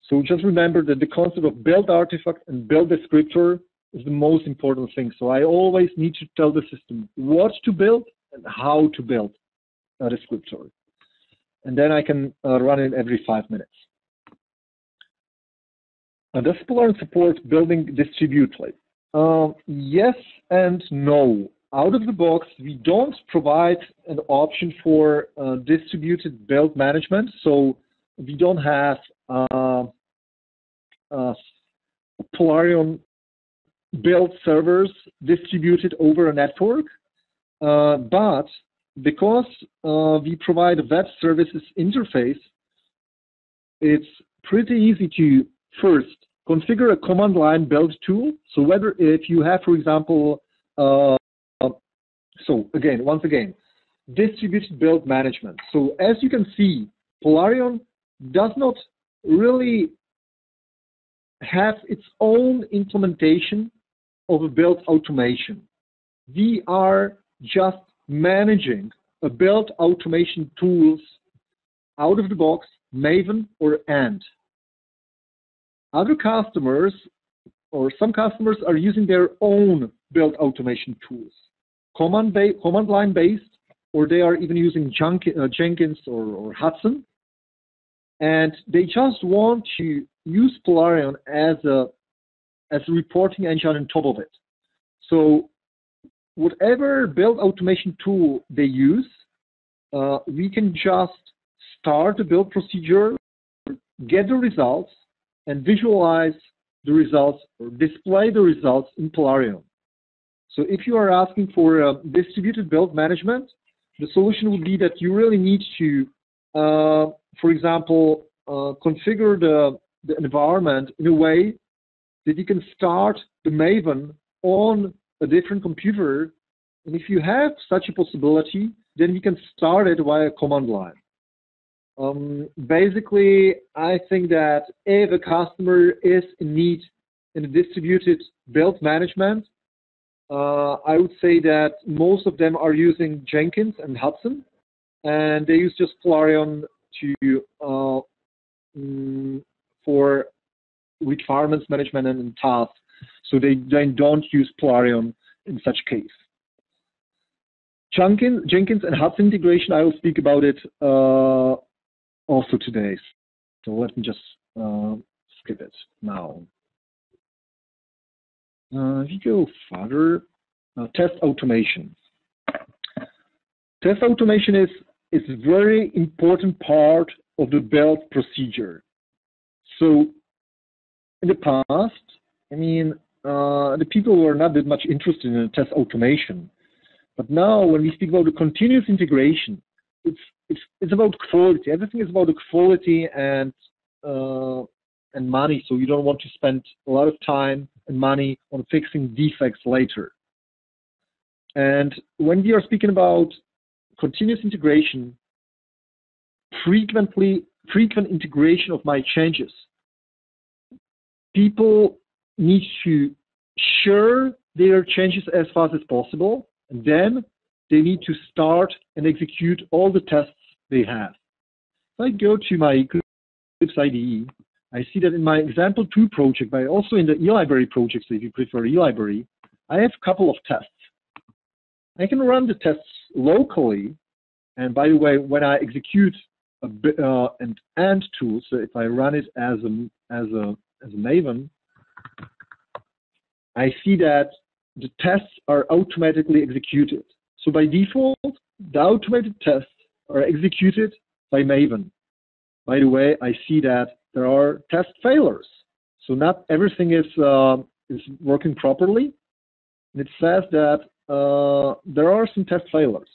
So just remember that the concept of build artifact and build descriptor is the most important thing. So I always need to tell the system what to build and how to build a descriptor. And then I can run it every 5 minutes. Does Polarion support building distributedly? Yes and no. Out of the box, we don't provide an option for distributed build management. So we don't have Polarion build servers distributed over a network. But because we provide a web services interface, it's pretty easy to first configure a command line build tool. So whether if you have, for example, once again, distributed build management. So as you can see, Polarion does not really have its own implementation of a build automation. We are just managing a build automation tools out of the box, Maven or Ant. Other customers, or some customers, are using their own build automation tools, command line based, or they are even using Jenkins or Hudson, and they just want to use Polarion as a reporting engine on top of it. So whatever build automation tool they use, we can just start the build procedure, get the results, and visualize the results or display the results in Polarion. So if you are asking for distributed build management, the solution would be that you really need to, for example, configure the environment in a way that you can start the Maven on a different computer. And if you have such a possibility, then we can start it via command line. Basically, I think that if a customer is in need in a distributed build management, I would say that most of them are using Jenkins and Hudson, and they use just Polarion for requirements management and tasks. So they don't use Polarion in such case. Jenkins and Hudson integration, I will speak about it also today. So let me just skip it now. If you go further, test automation. Test automation is a very important part of the build procedure. So in the past, I mean, the people were not that much interested in test automation. But now, when we speak about the continuous integration, it's about quality. Everything is about the quality and money. So you don't want to spend a lot of time and money on fixing defects later. And when we are speaking about continuous integration, frequent integration of my changes, people need to share their changes as fast as possible, and then they need to start and execute all the tests they have. If I go to my Eclipse IDE, I see that in my example 2 project, but also in the eLibrary projects, if you prefer eLibrary, I have a couple of tests. I can run the tests locally, and by the way, when I execute an Ant tool, so if I run it as a Maven, I see that the tests are automatically executed. So by default, the automated tests are executed by Maven. By the way, I see that there are test failures. So not everything is working properly. And it says that there are some test failures.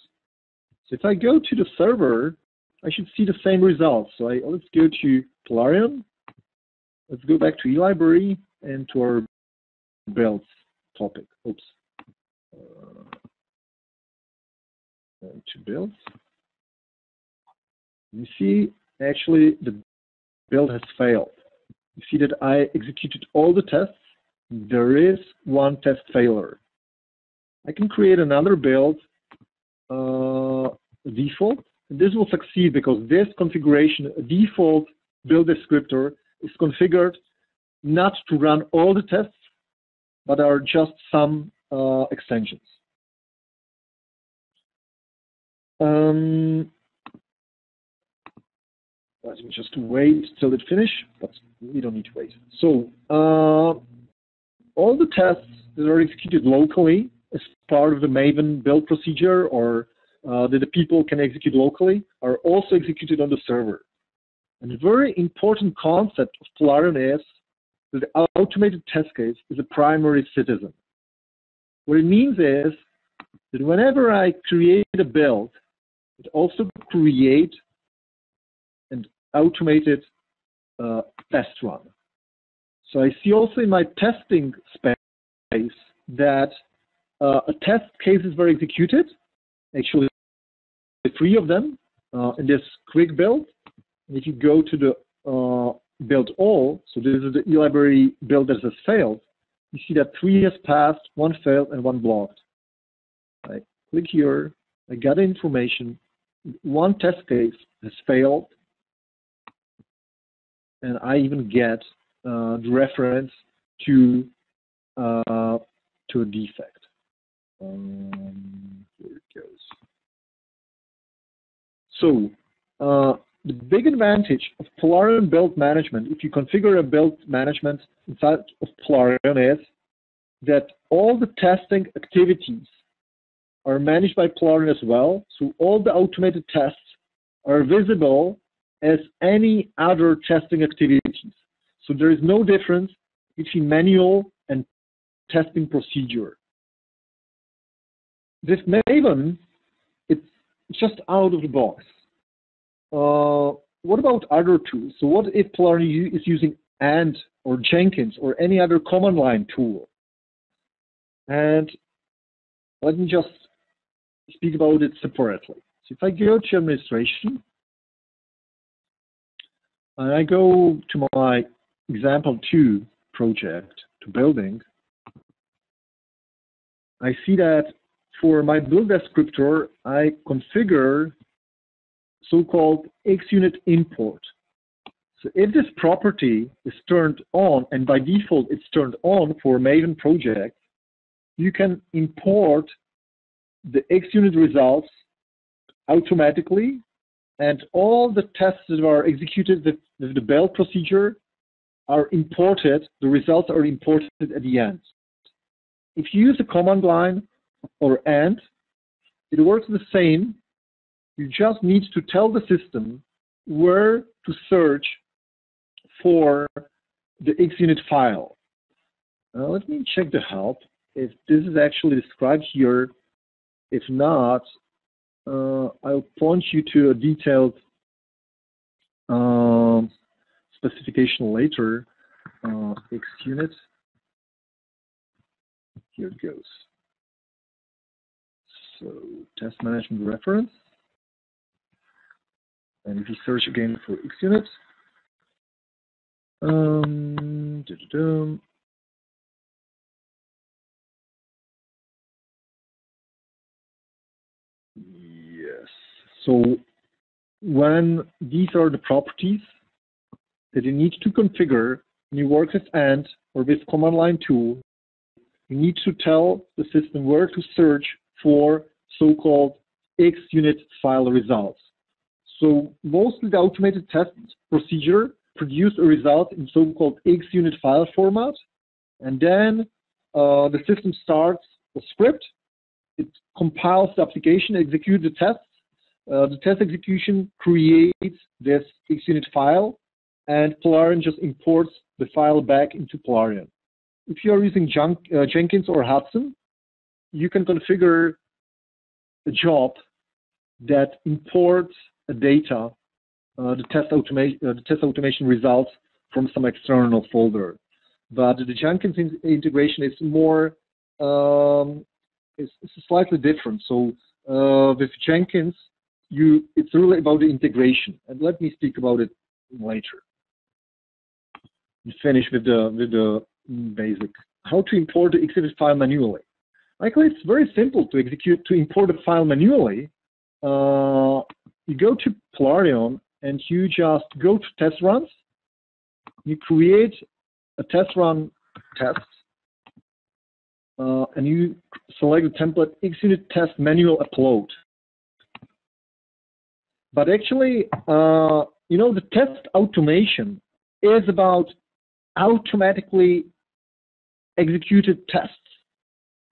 So if I go to the server, I should see the same results. So let's go to Polarion. Let's go back to eLibrary and to our builds topic. Oops. To builds. You see, actually, the build has failed. You see that I executed all the tests. There is one test failure. I can create another build, default. This will succeed because this configuration, a default build descriptor, is configured not to run all the tests, but are just some extensions. Let me just wait till it finishes, but we don't need to wait. So all the tests that are executed locally as part of the Maven build procedure, or that the people can execute locally, are also executed on the server. And a very important concept of Polarion is that the automated test case is a primary citizen. What it means is that whenever I create a build, it also creates an automated test run. So I see also in my testing space that a test cases were executed, actually 3 of them in this quick build. And if you go to the build all, so this is the eLibrary build that has failed, you see that 3 has passed, 1 failed, and 1 blocked. I click here, I got the information, 1 test case has failed, and I even get the reference to a defect. Here it goes. So the big advantage of Polarion build management, if you configure a build management inside of Polarion, is that all the testing activities are managed by Polarion as well. So all the automated tests are visible as any other testing activities. So there is no difference between manual and testing procedure. This Maven, it's just out of the box. What about other tools? So what if Polarion is using Ant or Jenkins or any other command line tool? And let me just speak about it separately. So if I go to administration, and I go to my example 2 project, to building, I see that for my build descriptor, I configure so-called XUnit import. So if this property is turned on, and by default it's turned on for Maven project, you can import the XUnit results automatically, and all the tests that are executed with the build procedure are imported, the results are imported at the end. If you use a command line or Ant, it works the same. You just need to tell the system where to search for the XUnit file. Let me check the help if this is actually described here. If not, I'll point you to a detailed specification later. XUnit. Here it goes. So test management reference. And if you search again for XUnit, yes. So when these are the properties that you need to configure when you work with Ant or with command line tool, you need to tell the system where to search for so-called XUnit file results. So mostly the automated test procedure produces a result in so-called XUnit file format, and then the system starts a script. It compiles the application, executes the tests. The test execution creates this XUnit file, and Polarion just imports the file back into Polarion. If you are using Jenkins or Hudson, you can configure a job that imports the data, the test automation results from some external folder. But the Jenkins integration is more, it's slightly different. So with Jenkins, it's really about the integration. And let me speak about it later. We finish with the basic. How to import the XUnit file manually. Actually, it's very simple to import a file manually. You go to Polarion and you just go to test runs. You create a test run test, and you select the template XUnit test manual upload. But actually, the test automation is about automatically executed tests.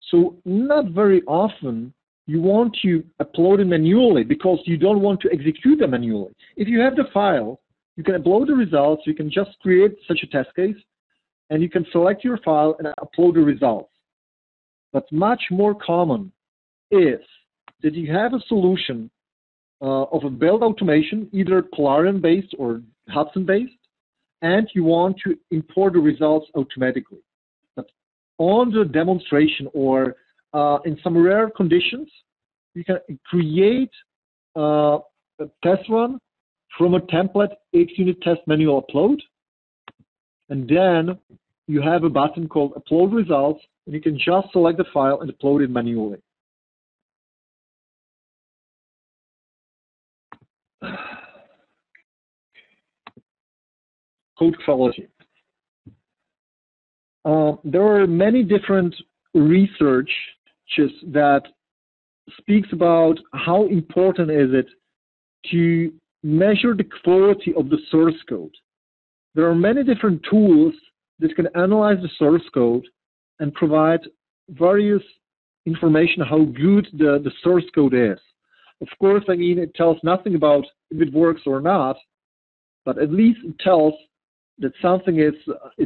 So not very often you want to upload it manually because you don't want to execute them manually. If you have the file, you can upload the results, you can just create such a test case, and you can select your file and upload the results. But much more common is that you have a solution of a build automation, either Polarion-based or Hudson-based, and you want to import the results automatically. But on the demonstration or in some rare conditions, you can create a test run from a template XUnit test manual upload, and then you have a button called upload results, and you can just select the file and upload it manually. Code quality. There are many different researches that speaks about how important is it to measure the quality of the source code. There are many different tools that can analyze the source code and provide various information how good the source code is. Of course, I mean, it tells nothing about if it works or not, but at least it tells that something is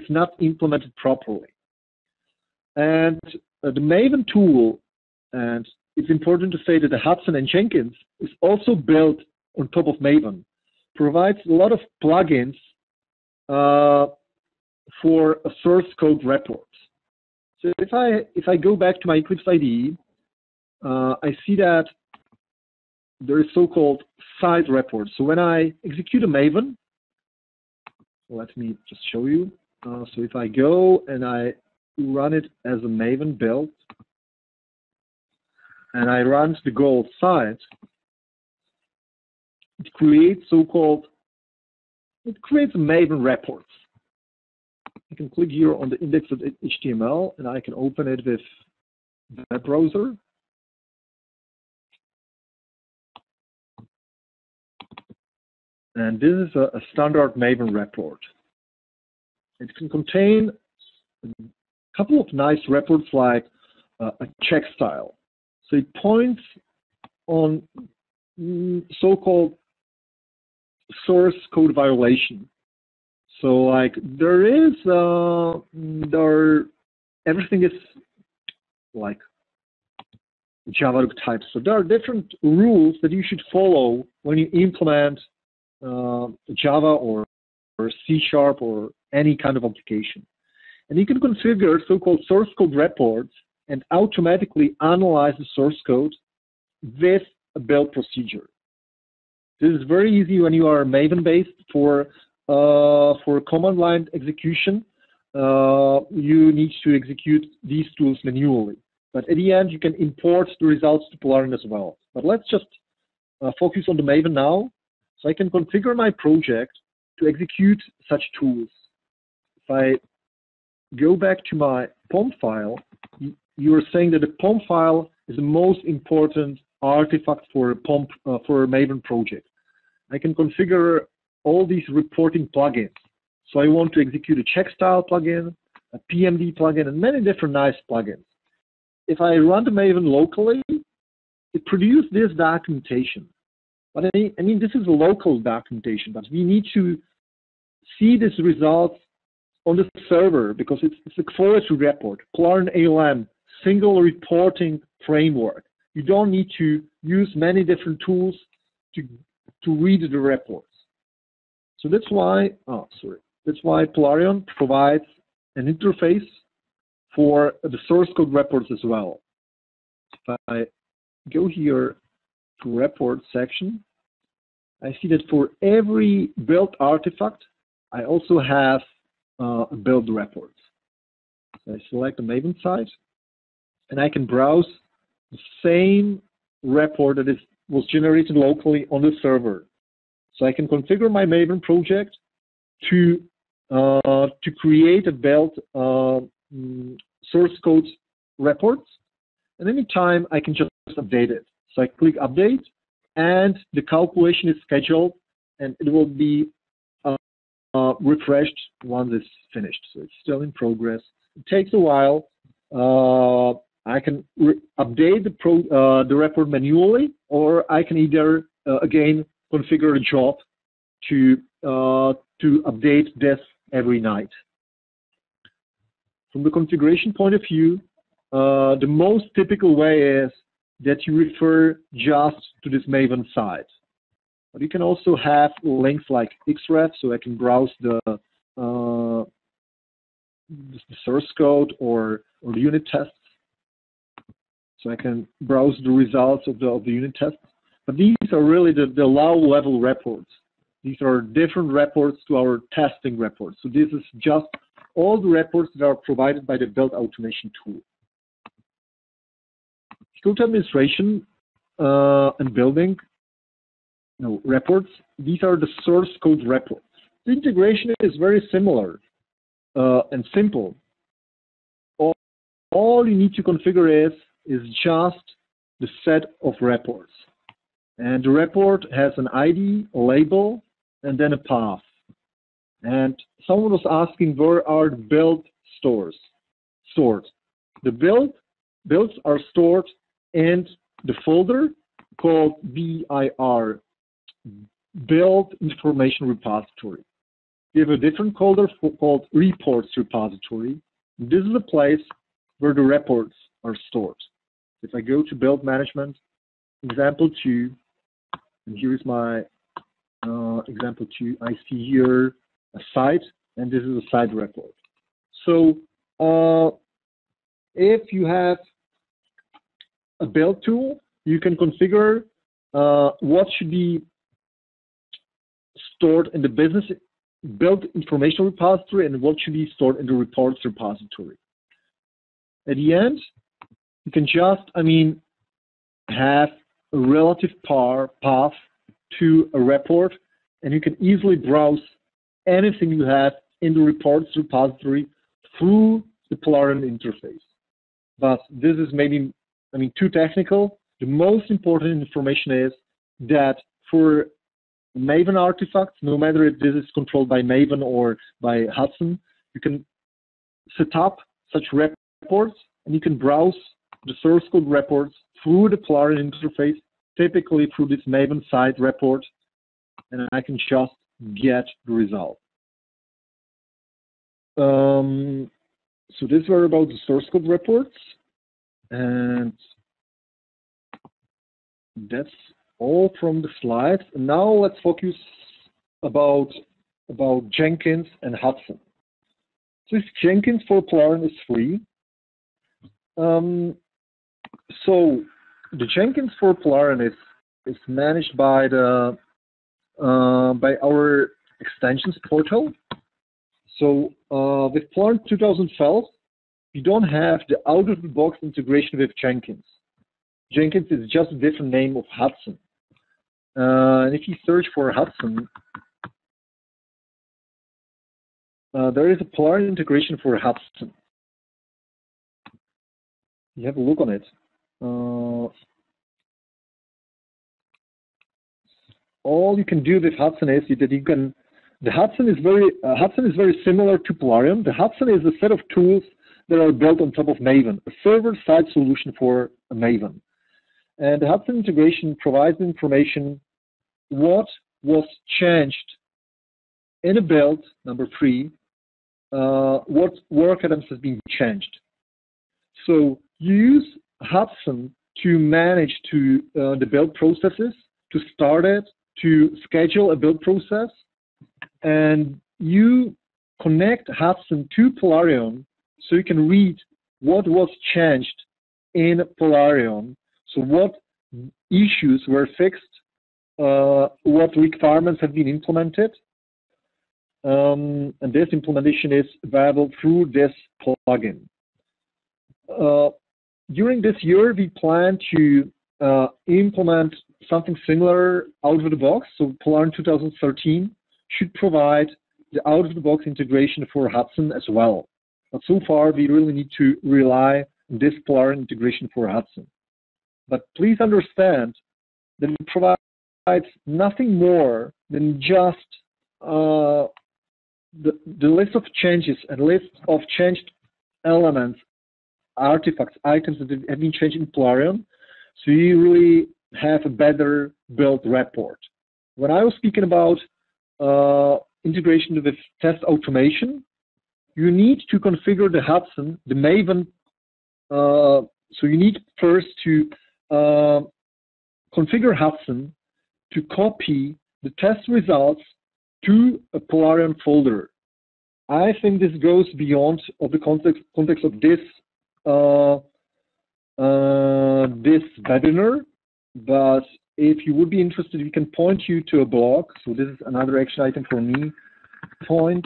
not implemented properly. And the Maven tool, and it's important to say that the Hudson and Jenkins is also built on top of Maven, provides a lot of plugins for a source code report. So if I go back to my Eclipse IDE, I see that there is so-called side reports. So when I execute a Maven, let me just show you. So if I go and I run it as a Maven build, and I run the goal side, it creates Maven reports. I can click here on the index.html, and I can open it with the web browser. And this is a standard Maven report. It can contain a couple of nice reports like a check style. So it points on so-called source code violation. So like everything is like Java types. So there are different rules that you should follow when you implement Java or C# or any kind of application. And you can configure so-called source code reports and automatically analyze the source code with a build procedure. This is very easy when you are Maven-based. For command line execution, you need to execute these tools manually. But at the end, you can import the results to Polarion as well. But let's just focus on the Maven now. So I can configure my project to execute such tools. If I go back to my POM file, you are saying that the POM file is the most important artifact for a Maven project. I can configure all these reporting plugins. So I want to execute a check style plugin, a PMD plugin, and many different nice plugins. If I run the Maven locally, it produces this documentation. But I mean, this is a local documentation, but we need to see these results on the server because it's a quality report. Polarion ALM, single reporting framework. You don't need to use many different tools to read the reports. So that's why Polarion provides an interface for the source code reports as well. If I go here to report section, I see that for every build artifact, I also have a build report. So I select the Maven side, and I can browse the same report that was generated locally on the server. So I can configure my Maven project to create a build source code reports, and anytime I can just update it. So I click update, and the calculation is scheduled, and it will be refreshed once it's finished. So it's still in progress. It takes a while. I can update the report manually, or I can either again configure a job to update this every night. From the configuration point of view, the most typical way is that you refer just to this Maven site. But you can also have links like Xref, so I can browse the source code or the unit tests. So I can browse the results of the unit tests. But these are really the low-level reports. These are different reports to our testing reports. So this is just all the reports that are provided by the build automation tool. Go to administration and building reports. These are the source code reports. The integration is very similar and simple. All you need to configure is just the set of reports. And the report has an ID, a label, and then a path. And someone was asking, where are the build stored? The builds are stored in the folder called BIR, Build Information Repository. We have a different folder called Reports Repository. This is a place where the reports are stored. If I go to Build Management, Example 2, and here is my Example 2, I see here a site, and this is a site report. So if you have a build tool, you can configure what should be stored in the business build information repository and what should be stored in the reports repository. At the end, you can just, have a relative path to a report, and you can easily browse anything you have in the reports repository through the Polarion interface. But this is maybe too technical. The most important information is that for Maven artifacts, no matter if this is controlled by Maven or by Hudson, you can set up such reports, and you can browse the source code reports through the Polarion interface, typically through this Maven site report, and I can just get the result. So these were about the source code reports, and that's all from the slides. And now let's focus about Jenkins and Hudson. So this Jenkins for Polarion is free. So the Jenkins for Polarion is managed by the by our extensions portal. So with Polarion 2012, you don't have the out-of-the-box integration with Jenkins. Jenkins is just a different name of Hudson. And if you search for Hudson, there is a Polarion integration for Hudson. You have a look on it. All you can do with Hudson is that you can. The Hudson is very similar to Polarion. The Hudson is a set of tools that are built on top of Maven, a server-side solution for a Maven. And the Hudson integration provides information what was changed in a build, number 3, what work items has been changed. So you use Hudson to manage the build processes, to start it, to schedule a build process, and you connect Hudson to Polarion so you can read what was changed in Polarion, so what issues were fixed, what requirements have been implemented, and this implementation is available through this plugin. During this year, we plan to implement something similar out of the box. So Polarion 2013 should provide the out-of-the-box integration for Hudson as well. But so far, we really need to rely on this Polarion integration for Hudson. But please understand that it provides nothing more than just the list of changes and list of changed elements, artifacts, items that have been changed in Polarion. So you really have a better build report. When I was speaking about integration with test automation, you need to configure the Hudson, the Maven. So you need first to configure Hudson to copy the test results to a Polarion folder. I think this goes beyond of the context of this this webinar, but if you would be interested, we can point you to a blog. So this is another action item for me. Point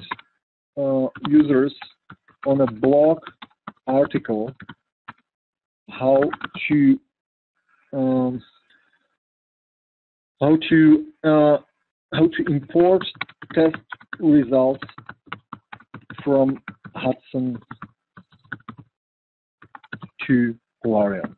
users on a blog article how to import test results from Hudson to Polarion.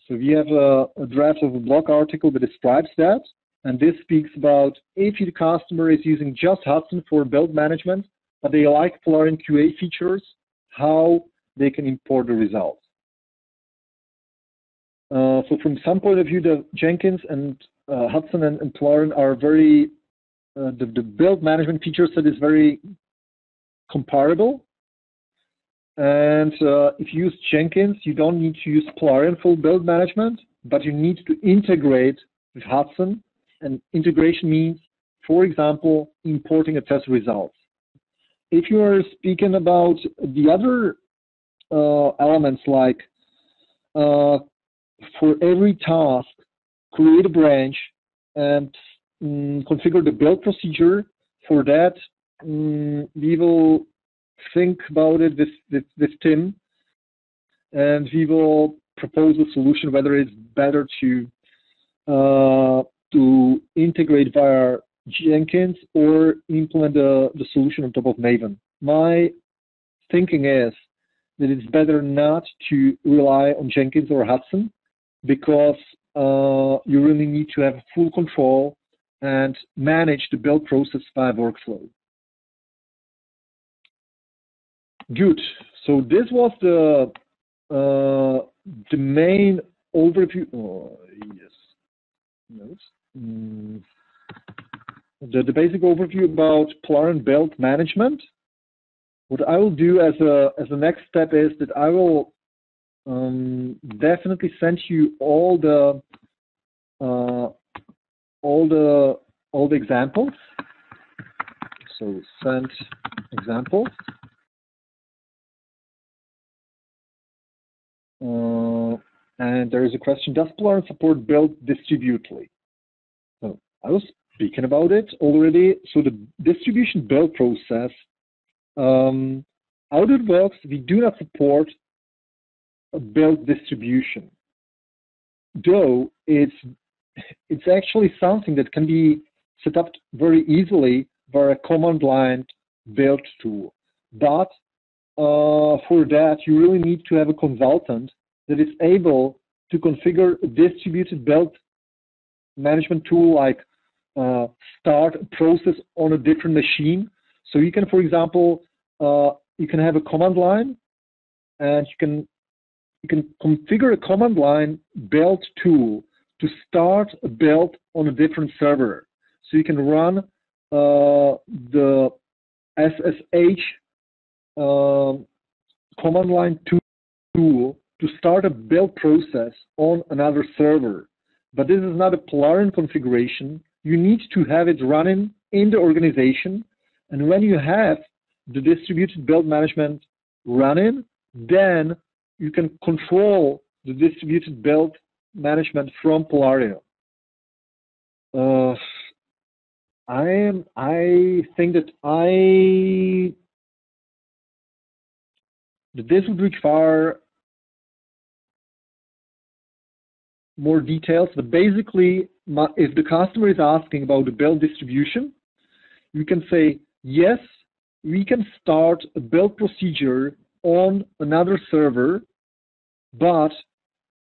So we have a draft of a blog article that describes that, and this speaks about if the customer is using just Hudson for build management, but they like Polarion QA features, how they can import the results. So from some point of view, the Jenkins and Hudson and Polarion are very, the build management feature set is very comparable. And if you use Jenkins, you don't need to use Polarion for build management, but you need to integrate with Hudson. And integration means, for example, importing a test results. If you are speaking about the other elements like for every task, create a branch and configure the build procedure, for that we will think about it with Tim, and we will propose a solution whether it's better to integrate via Jenkins or implement the solution on top of Maven. My thinking is that it's better not to rely on Jenkins or Hudson, because you really need to have full control and manage the build process via workflow. Good. So this was the main overview. Oh, yes. Notes. The basic overview about Polarion build management. what I will do as a next step is that I will definitely send you all the examples. So send examples. And there is a question: does Polarion support build distributely? So I was speaking about it already. So the distribution build process, out of the box, we do not support a build distribution, though it's actually something that can be set up very easily via a command line build tool. But for that, you really need to have a consultant that is able to configure a distributed build management tool, like start a process on a different machine. So you can, for example, you can have a command line, and you can configure a command line build tool to start a build on a different server. So you can run the SSH command line tool to start a build process on another server. But this is not a Polarion configuration. You need to have it running in the organization. And when you have the distributed build management running, then you can control the distributed build management from Polarion. I think that this would require more details, but basically, if the customer is asking about the build distribution, you can say, yes, we can start a build procedure on another server, but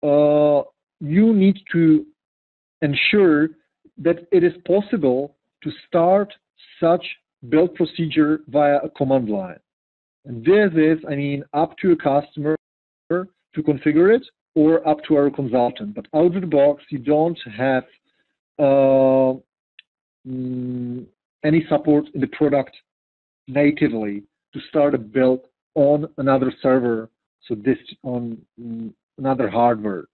you need to ensure that it is possible to start such build procedure via a command line. And this is, up to a customer to configure it, or up to our consultant. But out of the box, you don't have any support in the product natively to start a build on another server, so this on another hardware,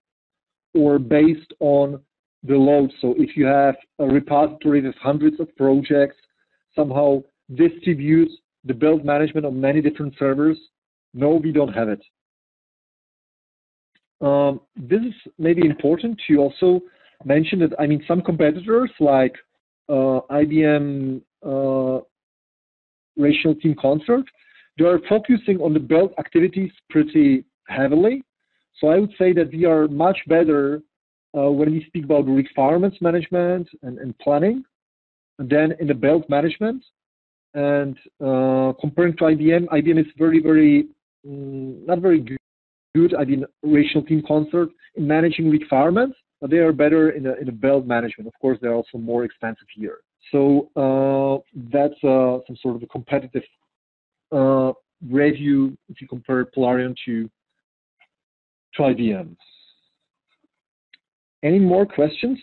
or based on the load. So if you have a repository with hundreds of projects, somehow distribute the build management on many different servers. No, we don't have it. This is maybe important to also mention that, some competitors like IBM Rational Team Concert, they are focusing on the build activities pretty heavily. So I would say that we are much better when we speak about requirements management and planning, and then in the build management. And comparing to IBM is very, very not very good. Rational Team Concert in managing requirements, but they are better in the build management. Of course, they're also more expensive here. So that's some sort of a competitive review if you compare Polarion to IBM. Any more questions?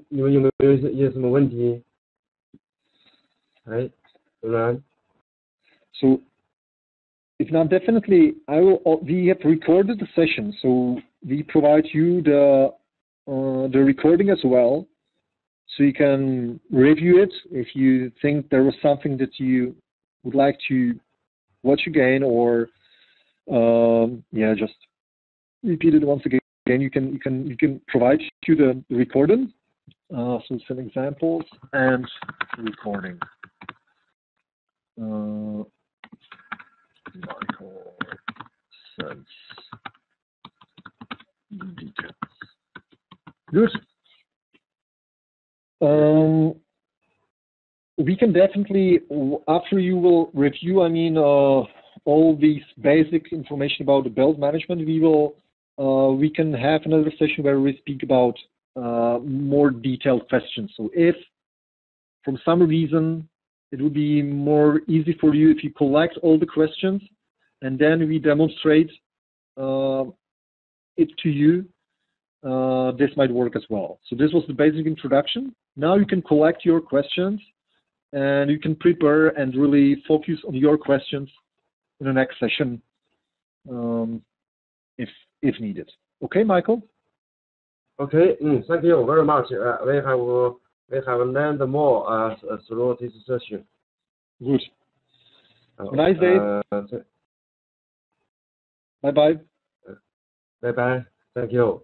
你们有没有什么问题？哎，仍然。So, if not, definitely, we have recorded the session, so we provide you the recording as well, so you can review it if you think there was something that you would like to watch again, or just repeat it once again. You can provide you the recording. So some examples and recording. Michael sends details. Good. We can definitely, after you will review, all these basic information about the build management, we can have another session where we speak about more detailed questions. So if from some reason it would be more easy for you if you collect all the questions and then we demonstrate it to you, this might work as well. So this was the basic introduction. Now you can collect your questions and you can prepare and really focus on your questions in the next session if needed. Okay, Michael? Okay, thank you very much. We have learned more through this session. Good. Nice day. Bye-bye. Bye-bye. Thank you.